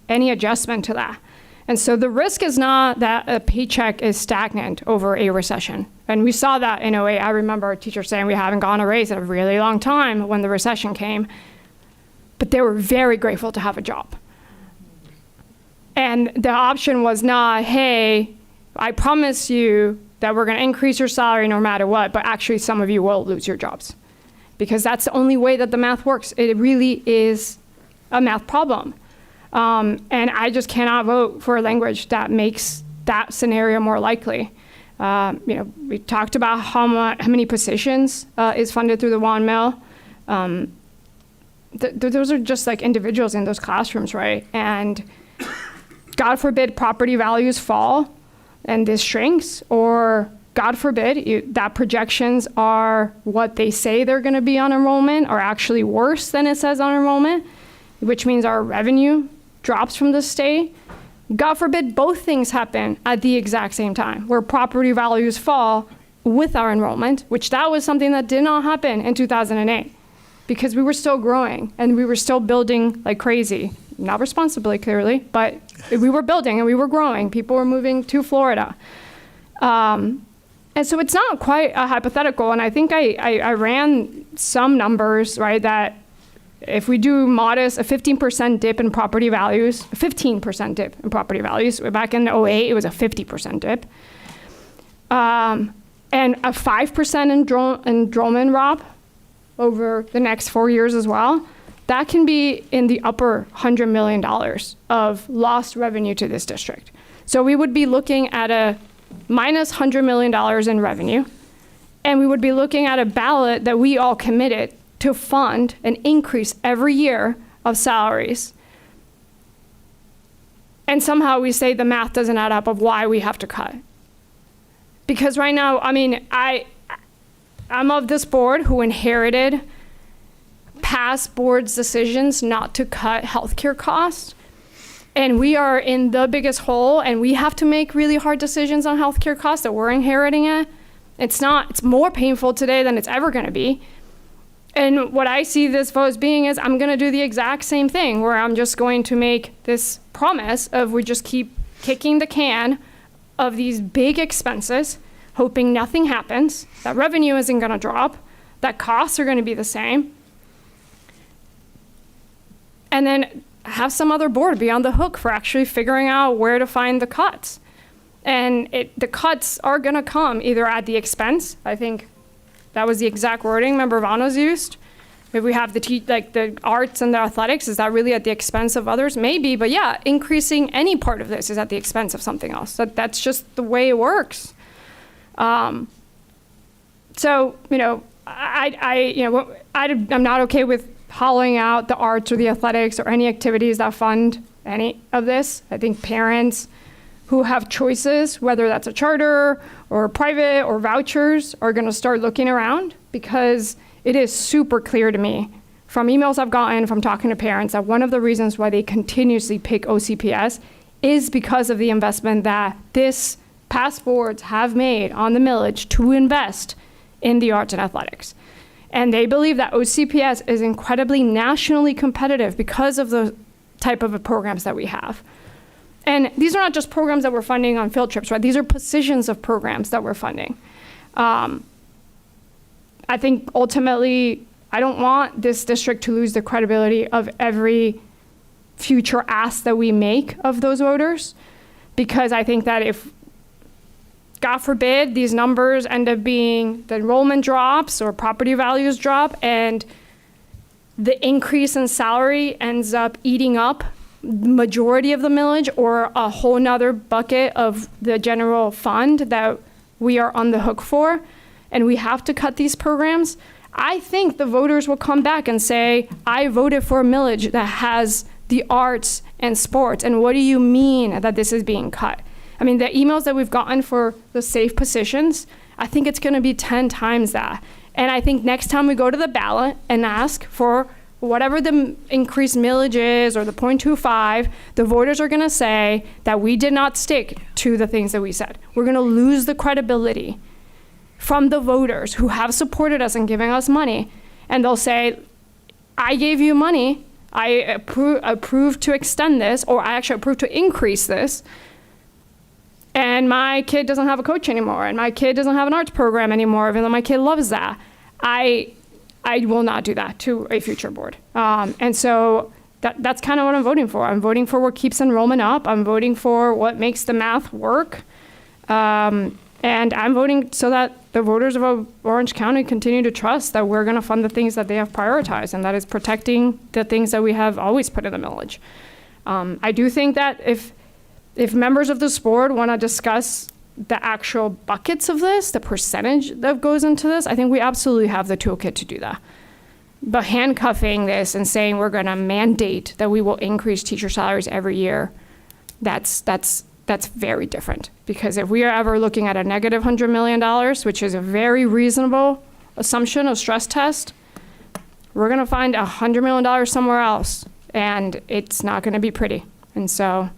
any adjustment to that. And so the risk is not that a paycheck is stagnant over a recession. And we saw that in 2008. I remember a teacher saying we haven't gotten a raise in a really long time when the recession came. But they were very grateful to have a job. And the option was not, hey, I promise you that we're going to increase your salary no matter what, but actually some of you will lose your jobs. Because that's the only way that the math works. It really is a math problem. And I just cannot vote for a language that makes that scenario more likely. We talked about how many positions is funded through the Wand Mill. Those are just like individuals in those classrooms, right? And God forbid property values fall and this shrinks, or God forbid that projections are what they say they're going to be on enrollment are actually worse than it says on enrollment, which means our revenue drops from the state. God forbid both things happen at the exact same time, where property values fall with our enrollment, which that was something that did not happen in 2008, because we were still growing and we were still building like crazy. Not responsibly, clearly, but we were building and we were growing. People were moving to Florida. And so it's not quite a hypothetical. And I think I ran some numbers, right, that if we do modest, a 15% dip in property values, a 15% dip in property values, back in 2008, it was a 50% dip, and a 5% enrollment drop over the next 4 years as well, that can be in the upper $100 million of lost revenue to this district. So we would be looking at a minus $100 million in revenue, and we would be looking at a ballot that we all committed to fund an increase every year of salaries. And somehow we say the math doesn't add up of why we have to cut. Because right now, I mean, I'm of this board who inherited past board's decisions not to cut healthcare costs. And we are in the biggest hole, and we have to make really hard decisions on healthcare costs that we're inheriting it. It's more painful today than it's ever gonna be. And what I see this vote as being is I'm going to do the exact same thing, where I'm just going to make this promise of we just keep kicking the can of these big expenses, hoping nothing happens, that revenue isn't going to drop, that costs are going to be the same, and then have some other board be on the hook for actually figuring out where to find the cuts. And the cuts are going to come either at the expense, I think, that was the exact wording Member Vanos used. If we have the arts and the athletics, is that really at the expense of others? Maybe, but yeah, increasing any part of this is at the expense of something else. That's just the way it works. So, I'm not okay with hollowing out the arts or the athletics or any activities that fund any of this. I think parents who have choices, whether that's a charter or private or vouchers, are going to start looking around, because it is super clear to me from emails I've gotten from talking to parents that one of the reasons why they continuously pick OCPS is because of the investment that this past boards have made on the millage to invest in the arts and athletics. And they believe that OCPS is incredibly nationally competitive because of the type of programs that we have. And these are not just programs that we're funding on field trips, right? These are positions of programs that we're funding. I think ultimately, I don't want this district to lose the credibility of every future ask that we make of those voters, because I think that if, God forbid, these numbers end up being the enrollment drops or property values drop and the increase in salary ends up eating up the majority of the millage or a whole nother bucket of the general fund that we are on the hook for, and we have to cut these programs, I think the voters will come back and say, I voted for a millage that has the arts and sports, and what do you mean that this is being cut? I mean, the emails that we've gotten for the safe positions, I think it's gonna be 10 times that. And I think next time we go to the ballot and ask for whatever the increased millage is or the 0.25, the voters are gonna say that we did not stick to the things that we said. We're gonna lose the credibility from the voters who have supported us and giving us money. And they'll say, I gave you money, I approved to extend this, or I actually approved to increase this, and my kid doesn't have a coach anymore, and my kid doesn't have an arts program anymore, even though my kid loves that. I will not do that to a future board. And so that's kind of what I'm voting for. I'm voting for what keeps enrollment up. I'm voting for what makes the math work. And I'm voting so that the voters of Orange County continue to trust that we're going to fund the things that they have prioritized, and that is protecting the things that we have always put in the millage. I do think that if members of this board want to discuss the actual buckets of this, the percentage that goes into this, I think we absolutely have the toolkit to do that. But handcuffing this and saying we're going to mandate that we will increase teacher salaries every year, that's very different. Because if we are ever looking at a negative $100 million, which is a very reasonable assumption of stress test, we're going to find $100 million somewhere else, and it's not going to be pretty. And so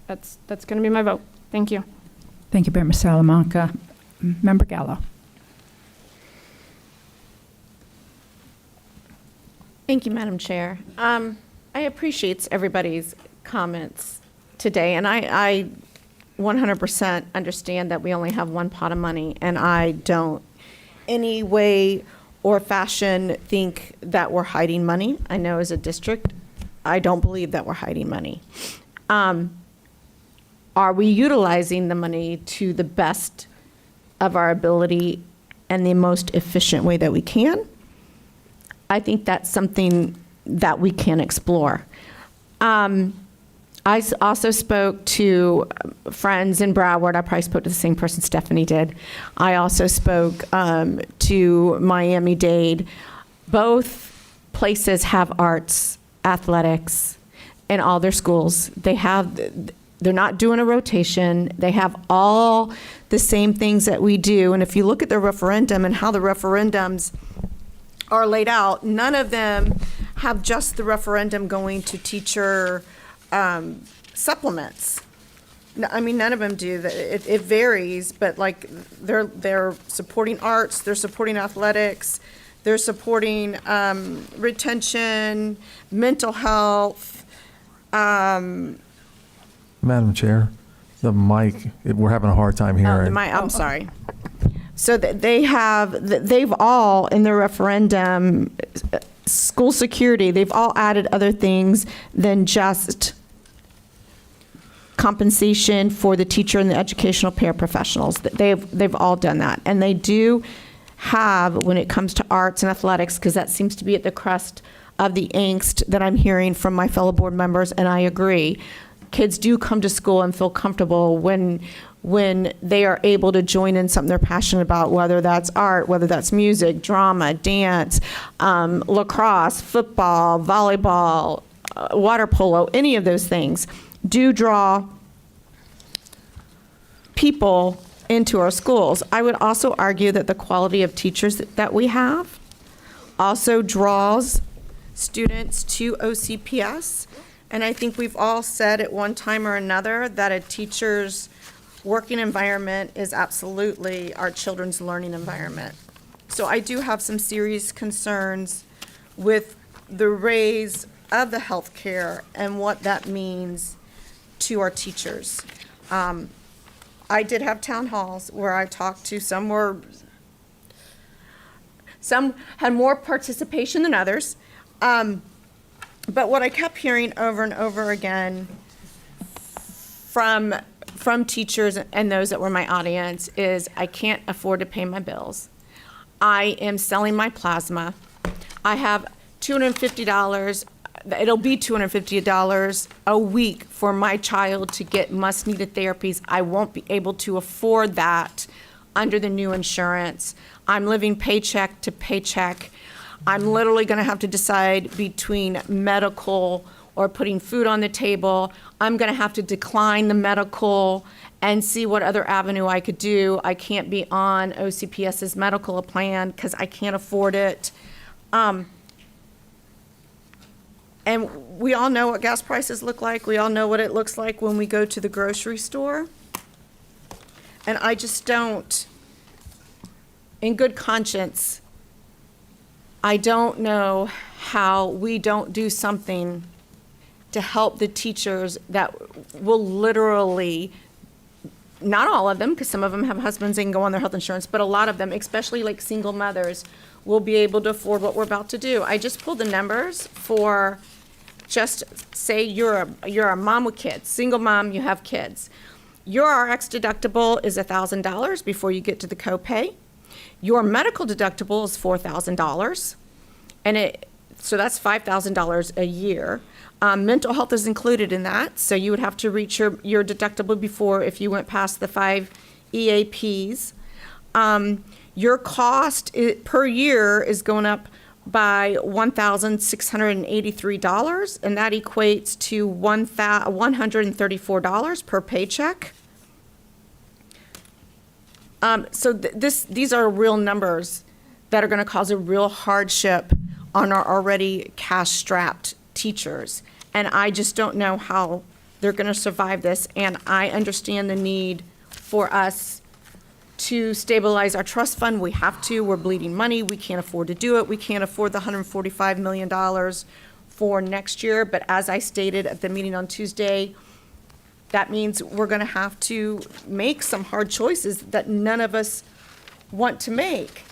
that's going to be my vote. Thank you. Thank you, Member Salamanca. Member Gallo. Thank you, Madam Chair. I appreciate everybody's comments today, and I 100% understand that we only have one pot of money, and I don't any way or fashion think that we're hiding money. I know as a district, I don't believe that we're hiding money. Are we utilizing the money to the best of our ability and the most efficient way that we can? I think that's something that we can explore. I also spoke to friends in Broward. I probably spoke to the same person Stephanie did. I also spoke to Miami-Dade. Both places have arts, athletics in all their schools. They're not doing a rotation. They have all the same things that we do. And if you look at the referendum and how the referendums are laid out, none of them have just the referendum going to teacher supplements. I mean, none of them do. It varies, but like they're supporting arts, they're supporting athletics, they're supporting retention, mental health. Madam Chair, the mic, we're having a hard time hearing. I'm sorry. So they've all, in the referendum, school security, they've all added other things than just compensation for the teacher and the educational paraprofessionals. They've all done that. And they do have, when it comes to arts and athletics, because that seems to be at the crust of the angst that I'm hearing from my fellow board members, and I agree. Kids do come to school and feel comfortable when they are able to join in something they're passionate about, whether that's art, whether that's music, drama, dance, lacrosse, football, volleyball, water polo, any of those things do draw people into our schools. I would also argue that the quality of teachers that we have also draws students to OCPS, And I think we've all said at one time or another that a teacher's working environment is absolutely our children's learning environment. So I do have some serious concerns with the raise of the healthcare and what that means to our teachers. I did have town halls where I talked to some had more participation than others. But what I kept hearing over and over again from teachers and those that were my audience is, I can't afford to pay my bills. I am selling my plasma. I have $250, it'll be $250 a week for my child to get must-needed therapies. I won't be able to afford that under the new insurance. I'm living paycheck to paycheck. I'm literally going to have to decide between medical or putting food on the table. I'm going to have to decline the medical and see what other avenue I could do. I can't be on OCPS's medical plan because I can't afford it. And we all know what gas prices look like. We all know what it looks like when we go to the grocery store. And I just don't, in good conscience, I don't know how we don't do something to help the teachers that will literally, not all of them, because some of them have husbands and go on their health insurance, but a lot of them, especially like single mothers, will be able to afford what we're about to do. I just pulled the numbers for, just say you're a mom with kids, single mom, you have kids. Your RX deductible is $1,000 before you get to the copay. Your medical deductible is $4,000, and so that's $5,000 a year. Mental health is included in that, so you would have to reach your deductible before if you went past the 5 EAPs. Your cost per year is going up by $1,683, and that equates to $134 per paycheck. So these are real numbers that are going to cause a real hardship on our already cash-strapped teachers. And I just don't know how they're going to survive this. And I understand the need for us to stabilize our trust fund. We have to. We're bleeding money. We can't afford to do it. We can't afford the $145 million for next year. But as I stated at the meeting on Tuesday, that means we're going to have to make some hard choices that none of us want to make.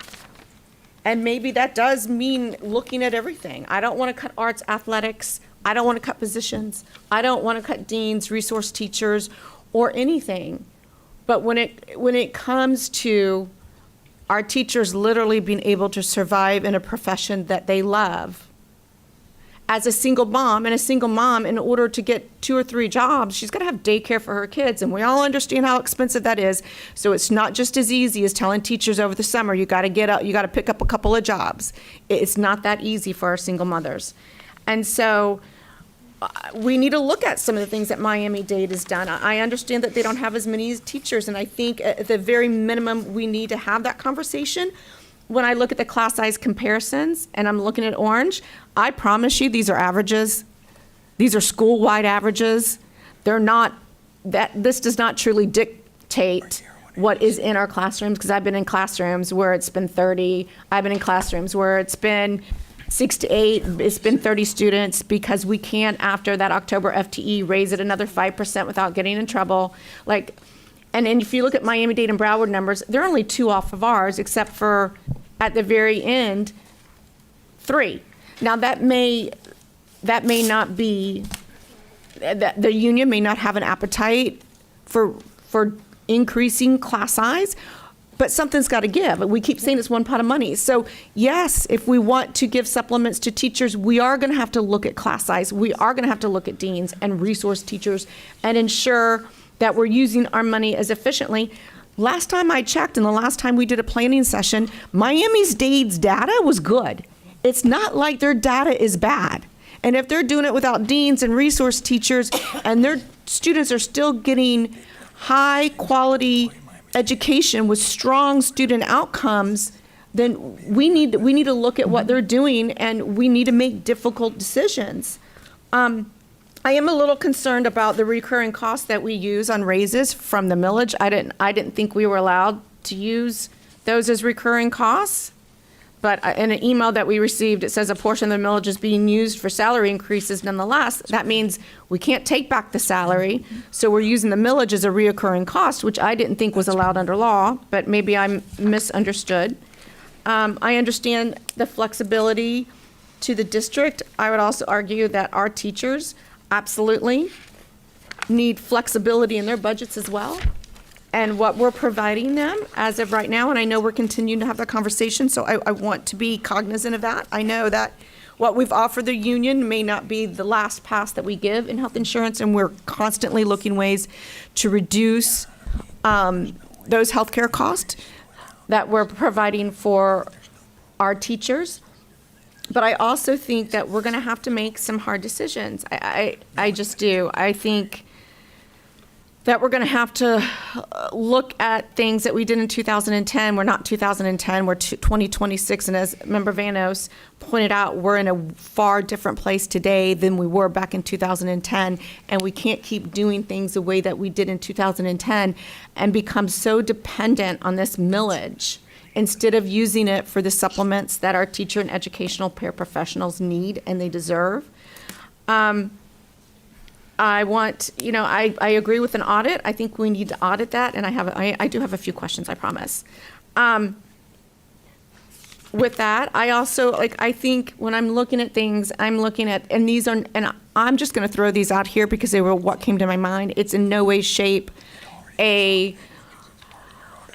And maybe that does mean looking at everything. I don't want to cut arts, athletics. I don't want to cut positions. I don't want to cut deans, resource teachers, or anything. But when it comes to our teachers literally being able to survive in a profession that they love, as a single mom, in order to get 2 or 3 jobs, she's got to have daycare for her kids, and we all understand how expensive that is. So it's not just as easy as telling teachers over the summer, you got to pick up a couple of jobs. It's not that easy for our single mothers. And so we need to look at some of the things that Miami-Dade has done. I understand that they don't have as many teachers, and I think at the very minimum, we need to have that conversation. When I look at the class size comparisons, and I'm looking at Orange, I promise you these are averages. These are school-wide averages. They're not, this does not truly dictate what is in our classrooms, because I've been in classrooms where it's been 30. I've been in classrooms where it's been 6 to 8, it's been 30 students, because we can't, after that October FTE, raise it another 5% without getting in trouble. And if you look at Miami-Dade and Broward numbers, they're only 2 off of ours, except for at the very end, 3. Now that may not be, the union may not have an appetite for increasing class size, but something's got to give. We keep saying it's one pot of money. So yes, if we want to give supplements to teachers, we are going to have to look at class size. We are going to have to look at deans and resource teachers and ensure that we're using our money as efficiently. Last time I checked, and the last time we did a planning session, Miami-Dade's data was good. It's not like their data is bad. And if they're doing it without deans and resource teachers, and their students are still getting high quality education with strong student outcomes, then we need to look at what they're doing, and we need to make difficult decisions. I am a little concerned about the recurring costs that we use on raises from the millage. I didn't think we were allowed to use those as recurring costs. But in an email that we received, it says a portion of the millage is being used for salary increases nonetheless. That means we can't take back the salary, so we're using the millage as a reoccurring cost, which I didn't think was allowed under law, but maybe I'm misunderstood. I understand the flexibility to the district. I would also argue that our teachers absolutely need flexibility in their budgets as well. And what we're providing them as of right now, and I know we're continuing to have that conversation, so I want to be cognizant of that. I know that what we've offered the union may not be the last pass that we give in health insurance, and we're constantly looking ways to reduce those healthcare costs that we're providing for our teachers. But I also think that we're going to have to make some hard decisions. I just do. I think that we're going to have to look at things that we did in 2010. We're not 2010, we're 2026. And as Member Vanos pointed out, we're in a far different place today than we were back in 2010. And we can't keep doing things the way that we did in 2010 and become so dependent on this millage instead of using it for the supplements that our teacher and educational paraprofessionals need and they deserve. I want, I agree with an audit. I think we need to audit that, and I do have a few questions, I promise. With that, I also, I think when I'm looking at things, I'm looking at, and I'm just going to throw these out here because they were what came to my mind. It's in no way, shape,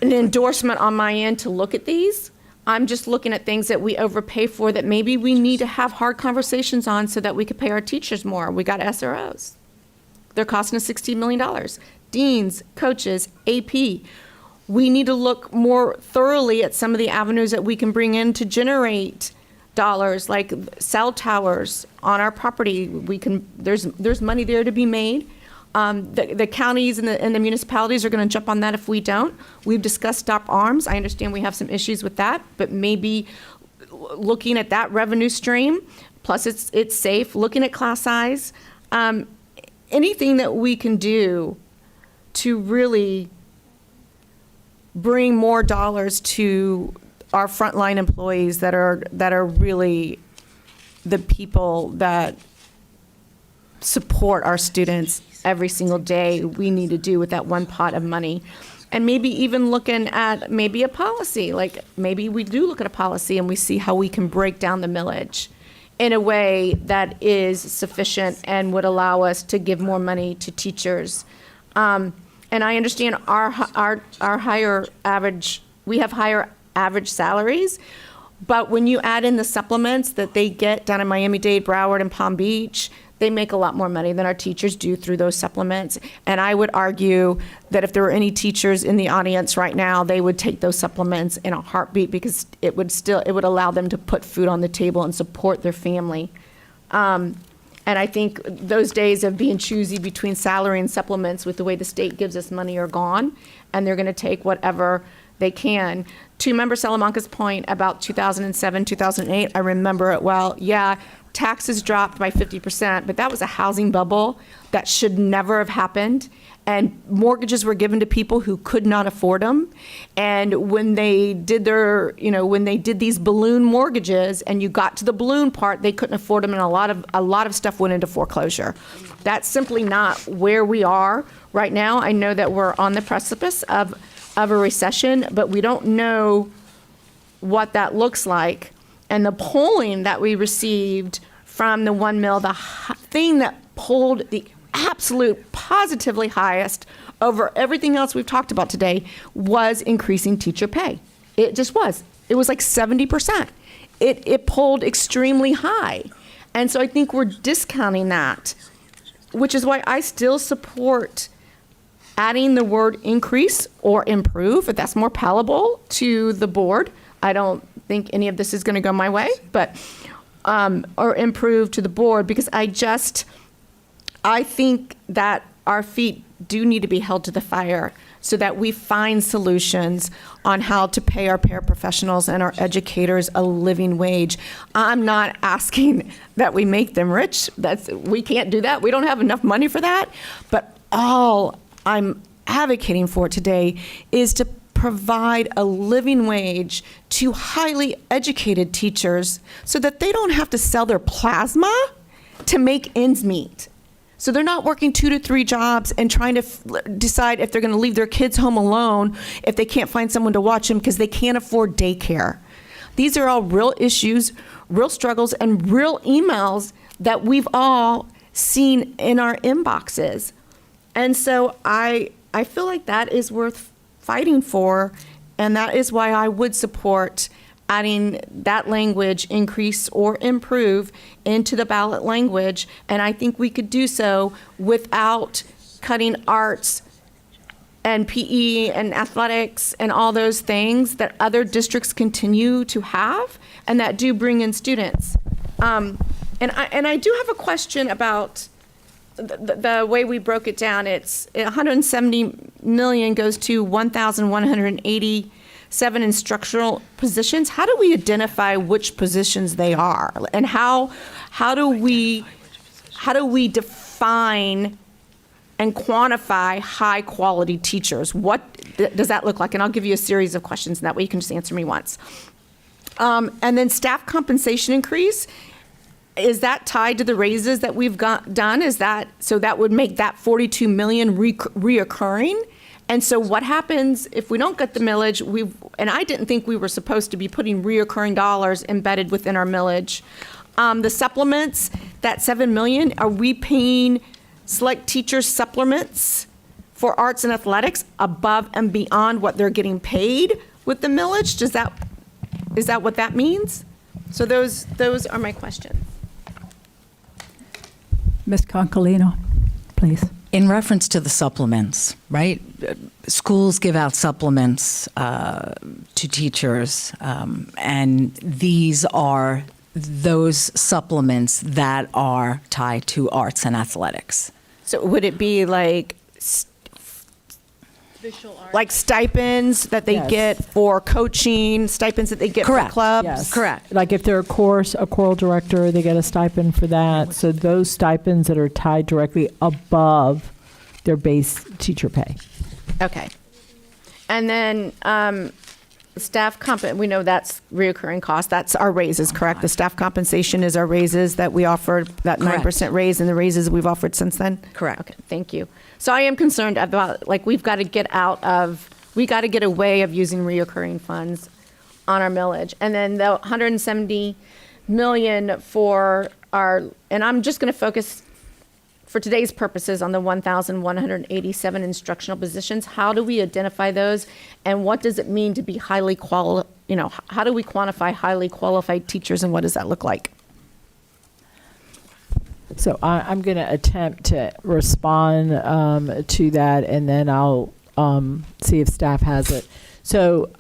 an endorsement on my end to look at these. I'm just looking at things that we overpay for that maybe we need to have hard conversations on so that we could pay our teachers more. We got SROs. They're costing us $16 million. Deans, coaches, AP. We need to look more thoroughly at some of the avenues that we can bring in to generate dollars, like cell towers on our property. There's money there to be made. The counties and the municipalities are going to jump on that if we don't. We've discussed stop arms. I understand we have some issues with that, but maybe looking at that revenue stream, plus it's safe, looking at class size, anything that we can do to really bring more dollars to our frontline employees that are really the people that support our students every single day, we need to do with that one pot of money. And maybe even looking at maybe a policy, like maybe we do look at a policy and we see how we can break down the millage in a way that is sufficient and would allow us to give more money to teachers. And I understand our higher average, we have higher average salaries, but when you add in the supplements that they get down in Miami-Dade, Broward, and Palm Beach, they make a lot more money than our teachers do through those supplements. And I would argue that if there were any teachers in the audience right now, they would take those supplements in a heartbeat because it would allow them to put food on the table and support their family. And I think those days of being choosy between salary and supplements with the way the state gives us money are gone, and they're going to take whatever they can. To Member Salamanca's point about 2007, 2008, I remember it well. Yeah, taxes dropped by 50%, but that was a housing bubble that should never have happened. And mortgages were given to people who could not afford them. And when they did these balloon mortgages and you got to the balloon part, they couldn't afford them, and a lot of stuff went into foreclosure. That's simply not where we are right now. I know that we're on the precipice of a recession, but we don't know what that looks like. And the polling that we received from the 1 mil, the thing that polled the absolute positively highest over everything else we've talked about today was increasing teacher pay. It just was. It was like 70%. It polled extremely high. And so I think we're discounting that, which is why I still support adding the word increase or improve, if that's more palatable to the board. I don't think any of this is going to go my way, but or improve to the board, because I think that our feet do need to be held to the fire so that we find solutions on how to pay our paraprofessionals and our educators a living wage. I'm not asking that we make them rich. We can't do that. We don't have enough money for that. But all I'm advocating for today is to provide a living wage to highly educated teachers so that they don't have to sell their plasma to make ends meet. So they're not working 2 to 3 jobs and trying to decide if they're going to leave their kids home alone if they can't find someone to watch them because they can't afford daycare. These are all real issues, real struggles, and real emails that we've all seen in our inboxes. And so I feel like that is worth fighting for, and that is why I would support adding that language, increase or improve, into the ballot language. And I think we could do so without cutting arts and PE and athletics and all those things that other districts continue to have and that do bring in students. And I do have a question about the way we broke it down. It's 170 million goes to 1,187 instructional positions. How do we identify which positions they are, and how do we define and quantify high quality teachers? What does that look like? And I'll give you a series of questions, and that way you can just answer me once. And then staff compensation increase. Is that tied to the raises that we've done? Is that, so that would make that 42 million reoccurring? And so what happens if we don't get the millage? And I didn't think we were supposed to be putting reoccurring dollars embedded within our millage. The supplements, that 7 million, are we paying select teachers supplements for arts and athletics above and beyond what they're getting paid with the millage? Is that what that means? So those are my questions. Ms. Concolino, please. In reference to the supplements, right? Schools give out supplements to teachers, and these are those supplements that are tied to arts and athletics. So would it be like stipends that they Yes. get for coaching, stipends that they get Correct. for clubs? Yes. Correct. Like if they're a choral director, they get a stipend for that. So those stipends that are tied directly above their base teacher pay. Okay. And then staff we know that's reoccurring cost. That's our raises, correct? The staff compensation is our raises that we offered, that Correct. 9% raise, and the raises we've offered since then? Correct. Okay, thank you. So I am concerned about, like, we got to get a way of using reoccurring funds on our millage. And then the 170 million for and I'm just going to focus for today's purposes on the 1,187 instructional positions. How do we identify those, and what does it mean to be highly how do we quantify highly qualified teachers, and what does that look like? So I'm going to attempt to respond to that, and then I'll see if staff has it. So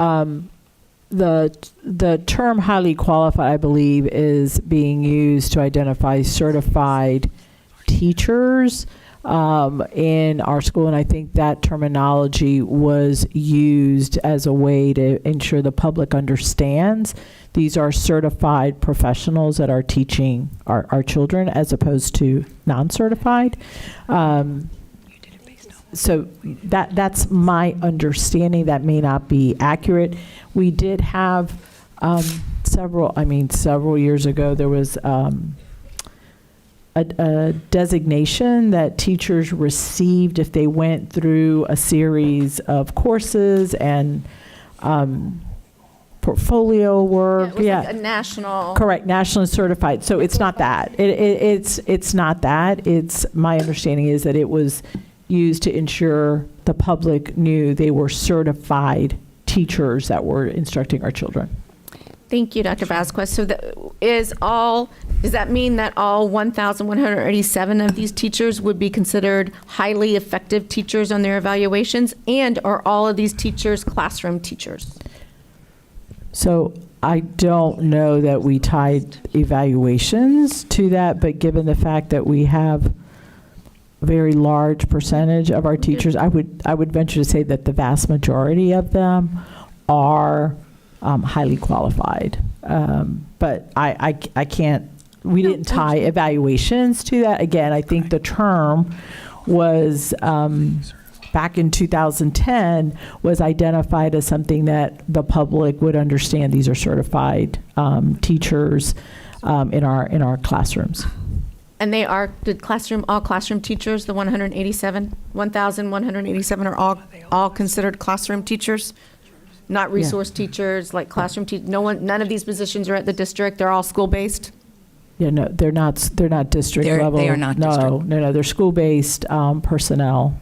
the term highly qualified, I believe, is being used to identify certified teachers in our school, and I think that terminology was used as a way to ensure the public understands these are certified professionals that are teaching our children as opposed to non-certified. So that's my understanding. That may not be accurate. We did have several years ago, there was a designation that teachers received if they went through a series of courses and portfolio work. It was like a national. Correct, nationally certified. So it's not that. It's not that. It's, my understanding is that it was used to ensure the public knew they were certified teachers that were instructing our children. Thank you, Dr. Vasquez. So does that mean that all 1,187 of these teachers would be considered highly effective teachers on their evaluations, and are all of these teachers classroom teachers? So I don't know that we tied evaluations to that, but given the fact that we have very large percentage of our teachers. I would venture to say that the vast majority of them are highly qualified. But I can't, we didn't tie evaluations to that. Again, I think the term was, back in 2010, was identified as something that the public would understand. These are certified teachers in our classrooms. And they are all classroom teachers, the 1,187 are all considered classroom teachers? Not resource teachers, like classroom teachers? None of these positions are at the district, they're all school-based? Yeah, no, they're not district level. They are not district. No, they're school-based personnel.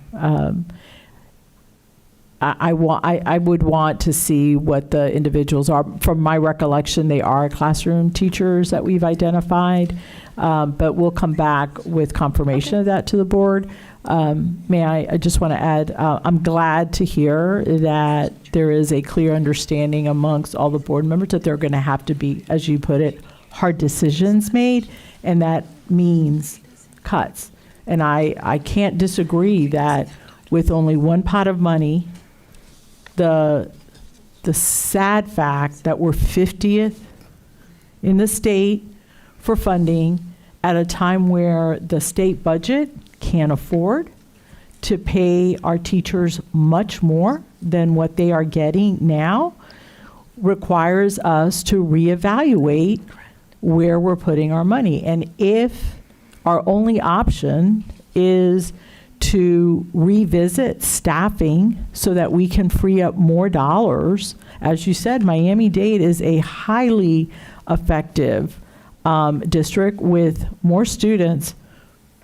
I would want to see what the individuals are. From my recollection, they are classroom teachers that we've identified, but we'll come back with confirmation of that to the board. I just want to add, I'm glad to hear that there is a clear understanding amongst all the board members that there are going to have to be, as you put it, hard decisions made, and that means cuts. And I can't disagree that with only one pot of money, the sad fact that we're 50th in the state for funding at a time where the state budget can't afford to pay our teachers much more than what they are getting now requires us to reevaluate where we're putting our money. And if our only option is to revisit staffing so that we can free up more dollars. As you said, Miami-Dade is a highly effective district with more students,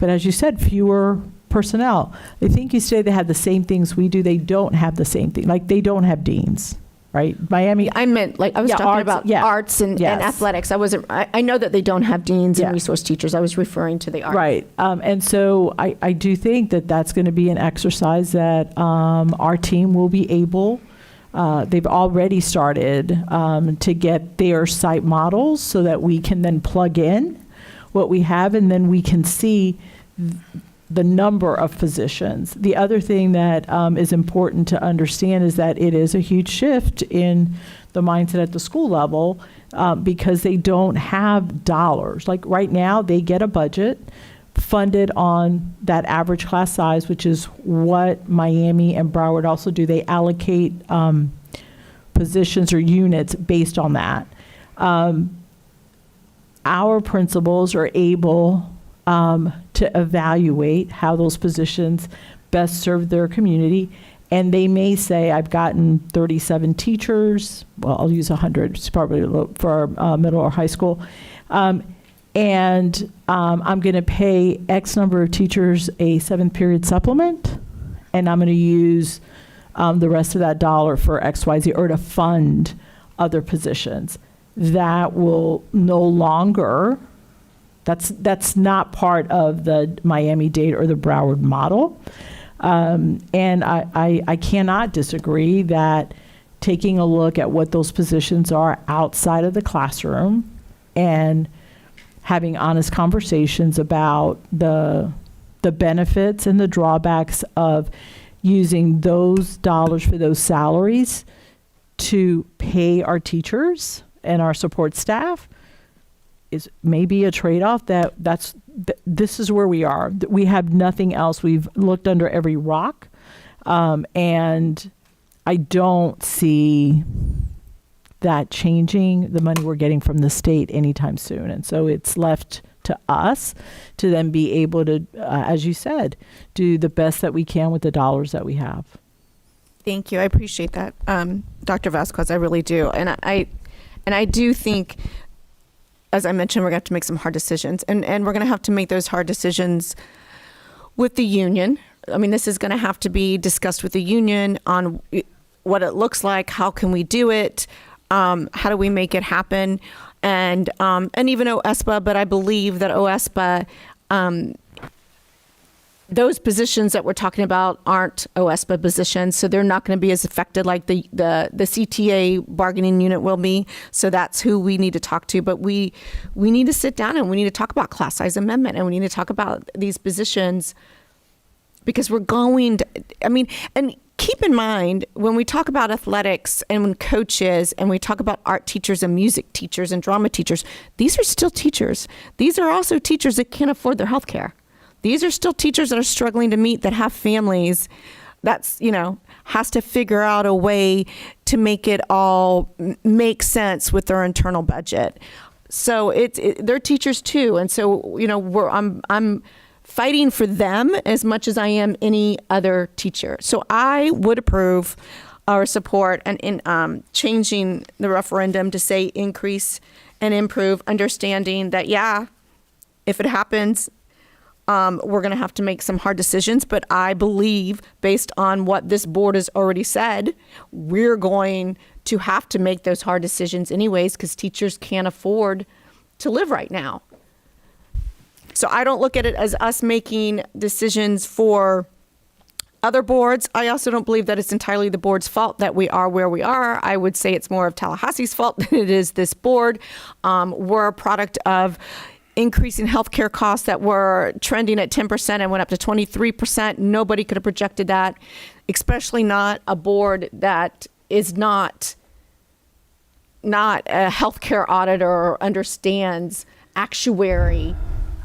but as you said, fewer personnel. I think you say they have the same things we do. They don't have the same thing. Like, they don't have deans, right? Miami. I meant, like, I was talking about arts and Yes. athletics. I know that they don't have deans and resource teachers. I was referring to the arts. Right. And so I do think that that's going to be an exercise that our team will be able, they've already started to get their site models so that we can then plug in what we have, and then we can see the number of physicians. The other thing that is important to understand is that it is a huge shift in the mindset at the school level because they don't have dollars. Like right now, they get a budget funded on that average class size, which is what Miami and Broward also do. They allocate positions or units based on that. Our principals are able to evaluate how those positions best serve their community. And they may say, I've gotten 37 teachers. Well, I'll use 100, it's probably for middle or high school. And I'm going to pay X number of teachers a 7th period supplement. And I'm going to use the rest of that dollar for XYZ or to fund other positions. That will no longer, that's not part of the Miami-Dade or the Broward model. And I cannot disagree that taking a look at what those positions are outside of the classroom and having honest conversations about the benefits and the drawbacks of using those dollars for those salaries to pay our teachers and our support staff is maybe a trade-off. This is where we are. We have nothing else. We've looked under every rock, and I don't see that changing the money we're getting from the state anytime soon. And so it's left to us to then be able to, as you said, do the best that we can with the dollars that we have. Thank you. I appreciate that, Dr. Vasquez. I really do. And I do think, as I mentioned, we're going to have to make some hard decisions. And we're going to have to make those hard decisions with the union. I mean, this is going to have to be discussed with the union on what it looks like, how can we do it, how do we make it happen, and even OSPA. But I believe that OSPA, those positions that we're talking about aren't OSPA positions, so they're not going to be as affected like the CTA bargaining unit will be. So that's who we need to talk to. But we need to sit down and we need to talk about class size amendment, and we need to talk about these positions because we're going to, I mean, and keep in mind, when we talk about athletics and when coaches and we talk about art teachers and music teachers and drama teachers, these are still teachers. These are also teachers that can't afford their health care. These are still teachers that are struggling to meet, that have families, that's, has to figure out a way to make it all make sense with their internal budget. So they're teachers too. And so, I'm fighting for them as much as I am any other teacher. So I would approve or support in changing the referendum to say increase and improve, understanding that, if it happens, we're going to have to make some hard decisions. But I believe, based on what this board has already said, we're going to have to make those hard decisions anyways, because teachers can't afford to live right now. So I don't look at it as us making decisions for other boards. I also don't believe that it's entirely the board's fault that we are where we are. I would say it's more of Tallahassee's fault than it is this board. We're a product of increasing healthcare costs that were trending at 10% and went up to 23%. Nobody could have projected that, especially not a board that is not a healthcare auditor or understands actuary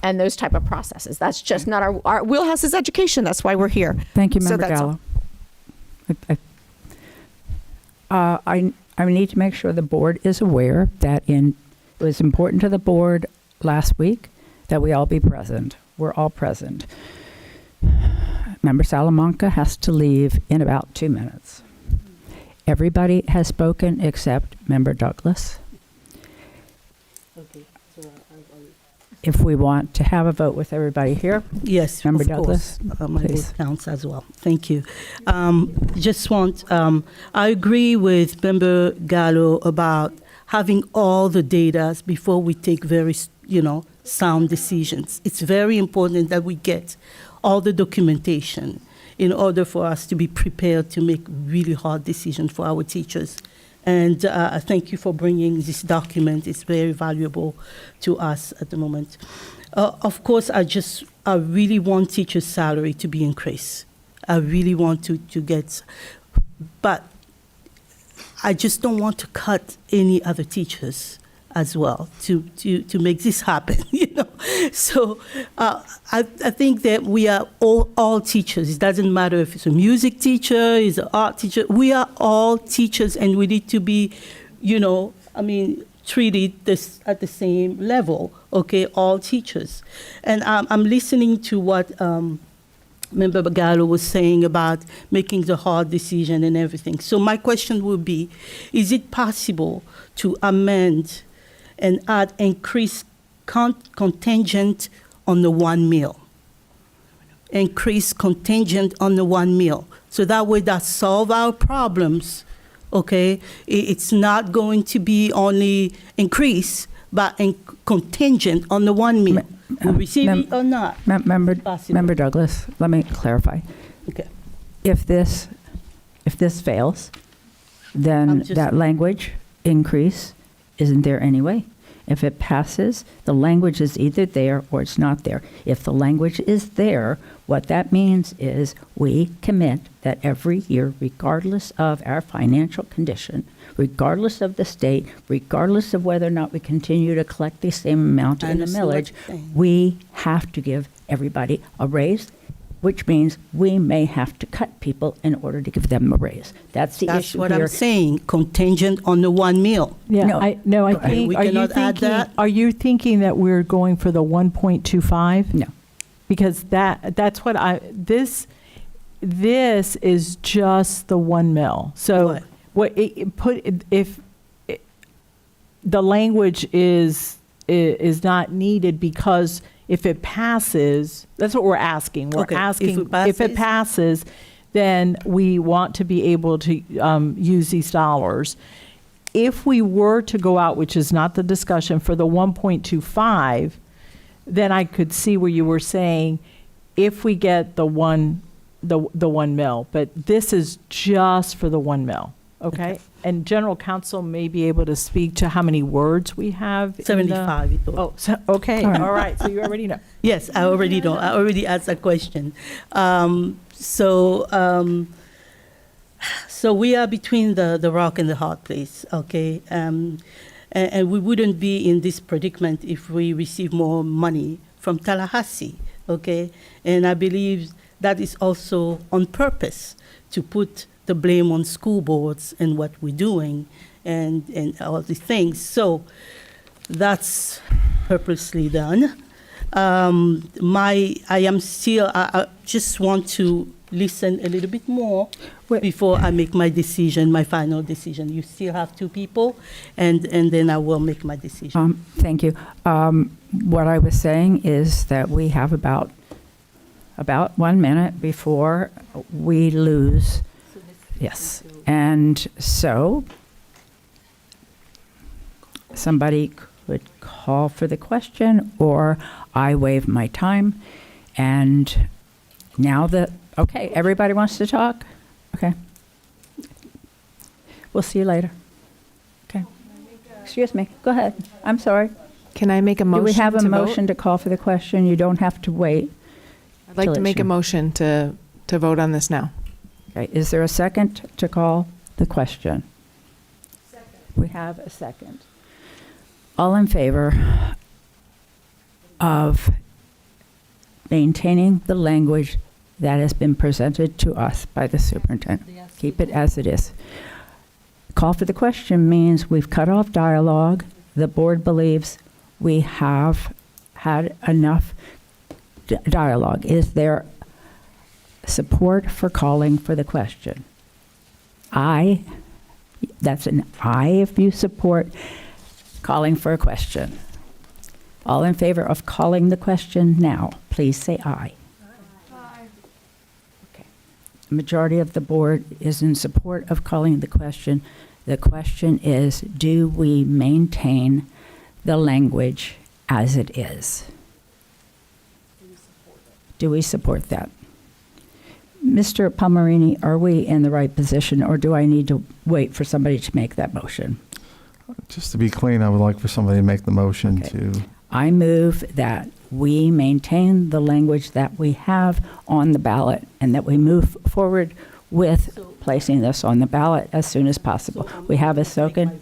and those type of processes. That's just not our wheelhouse is education. That's why we're here. Thank you, So Member that's Gallo. I need to make sure the board is aware that it was important to the board last week that we all be present. We're all present. Member Salamanca has to leave in about 2 minutes. Everybody has spoken except Member Douglas. If we want to have a vote with everybody here. Yes, Member of Douglas, course. My please. vote counts as well. Thank you. I agree with Member Gallo about having all the data before we take very, sound decisions. It's very important that we get all the documentation in order for us to be prepared to make really hard decisions for our teachers. And I thank you for bringing this document. It's very valuable to us at the moment. Of course, I really want teachers' salary to be increased. I really want to get, but I just don't want to cut any other teachers as well to make this happen, So I think that we are all teachers. It doesn't matter if it's a music teacher, it's an art teacher. We are all teachers, and we need to be, treated at the same level, okay, all teachers. And I'm listening to what Member Gallo was saying about making the hard decision and everything. So my question would be, is it possible to amend and add increased contingent on the one meal? Increase contingent on the one meal. So that way that solve our problems, okay? It's not going to be only increase, but contingent on the one meal. We receive it or not. Member Douglas, let me clarify. Okay. If this fails, then that language increase isn't there anyway. If it passes, the language is either there or it's not there. If the language is there, what that means is we commit that every year, regardless of our financial condition, regardless of the state, regardless of whether or not we continue to collect the same amount in the millage, we have to give everybody a raise, which means we may have to cut people in order to give them a raise. That's the issue here. That's what I'm saying, contingent on the one meal. No. I think, We cannot add that? are you thinking that we're going for the 1.25? No. Because that's what this is just the 1 mil. So if the language is not needed, because if it passes, that's what we're asking. We're asking if it passes, then we want to be able to use these dollars. If we were to go out, which is not the discussion, for the 1.25, then I could see where you were saying if we get the one mil, but this is just for the 1 mil. Okay, and general counsel may be able to speak to how many words we have. in the- 75. Oh, okay, All right. all right, so you already know. Yes, I already know. I already asked a question. So we are between the rock and the hard place, okay? And we wouldn't be in this predicament if we receive more money from Tallahassee, okay? And I believe that is also on purpose to put the blame on school boards and what we're doing and all these things. So that's purposely done. I just want to listen a little bit more before I make my decision, my final decision. You still have two people, and then I will make my decision. Thank you. What I was saying is that we have about 1 minute before we lose. Yes. And so somebody could call for the question, or I waive my time. And now that, okay, everybody wants to talk? Okay. We'll see you later. Okay. Excuse me. Go ahead. I'm sorry. Can I make a motion? Do we have a to motion vote? to call for the question? You don't have to wait. I'd like till to it's make a your- motion to vote on this now. Okay. Is there a second to call the question? Second. We have a second. All in favor of maintaining the language that has been presented to us by the superintendent? Keep it as it is. Call for the question means we've cut off dialogue. The board believes we have had enough dialogue. Is there support for calling for the question? Aye. That's an aye if you support calling for a question. All in favor of calling the question now, please say aye. Okay. The majority of the board is in support of calling the question. The question is, do we maintain the language as it is? Do we support that? Mr. Palmerini, are we in the right position, or do I need to wait for somebody to make that motion? Just to be clean, I would like for somebody to make the motion Okay. to, I move that we maintain the language that we have on the ballot and that we move forward with placing this on the ballot as soon as possible. We have a second.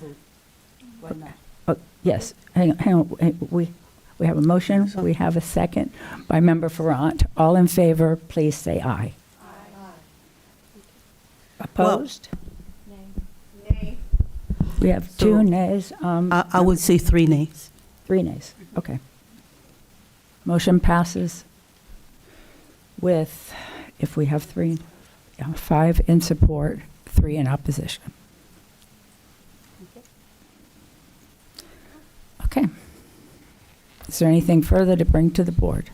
Oh, yes, hang on. We have a motion. We have a second by Member Ferrant. All in favor, please say aye. Opposed? Nay. We have two nays. I would say 3 nays. 3 nays. Okay. Motion passes with, if we have 5 in support, 3 in opposition. Okay. Is there anything further to bring to the board?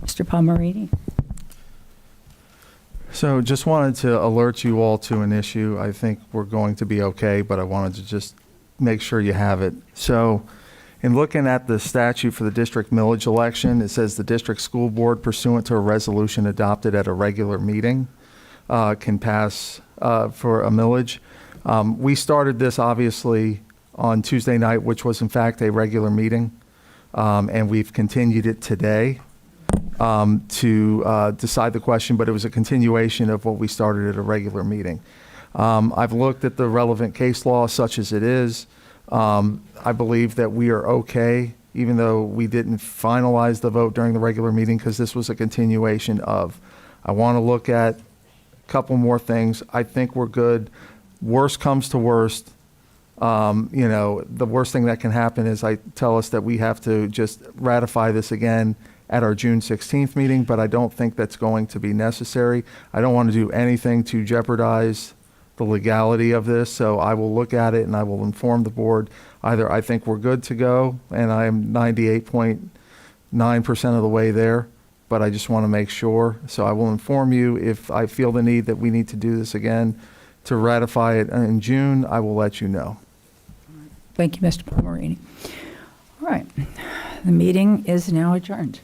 Mr. Palmerini? so just wanted to alert you all to an issue. I think we're going to be okay, but I wanted to just make sure you have it. So in looking at the statute for the district millage election, it says the district school board pursuant to a resolution adopted at a regular meeting can pass for a millage. We started this obviously on Tuesday night, which was in fact a regular meeting, and we've continued it today to decide the question, but it was a continuation of what we started at a regular meeting. I've looked at the relevant case law such as it is. I believe that we are okay, even though we didn't finalize the vote during the regular meeting, because this was a continuation of. I want to look at a couple more things. I think we're good. Worst comes to worst. The worst thing that can happen is I tell us that we have to just ratify this again at our June 16th meeting, but I don't think that's going to be necessary. I don't want to do anything to jeopardize the legality of this, so I will look at it and I will inform the board. Either I think we're good to go, and I am 98.9% of the way there, but I just want to make sure. So I will inform you if I feel the need that we need to do this again to ratify it in June. I will let you know. Thank you, Mr. Palmerini. All right. The meeting is now adjourned.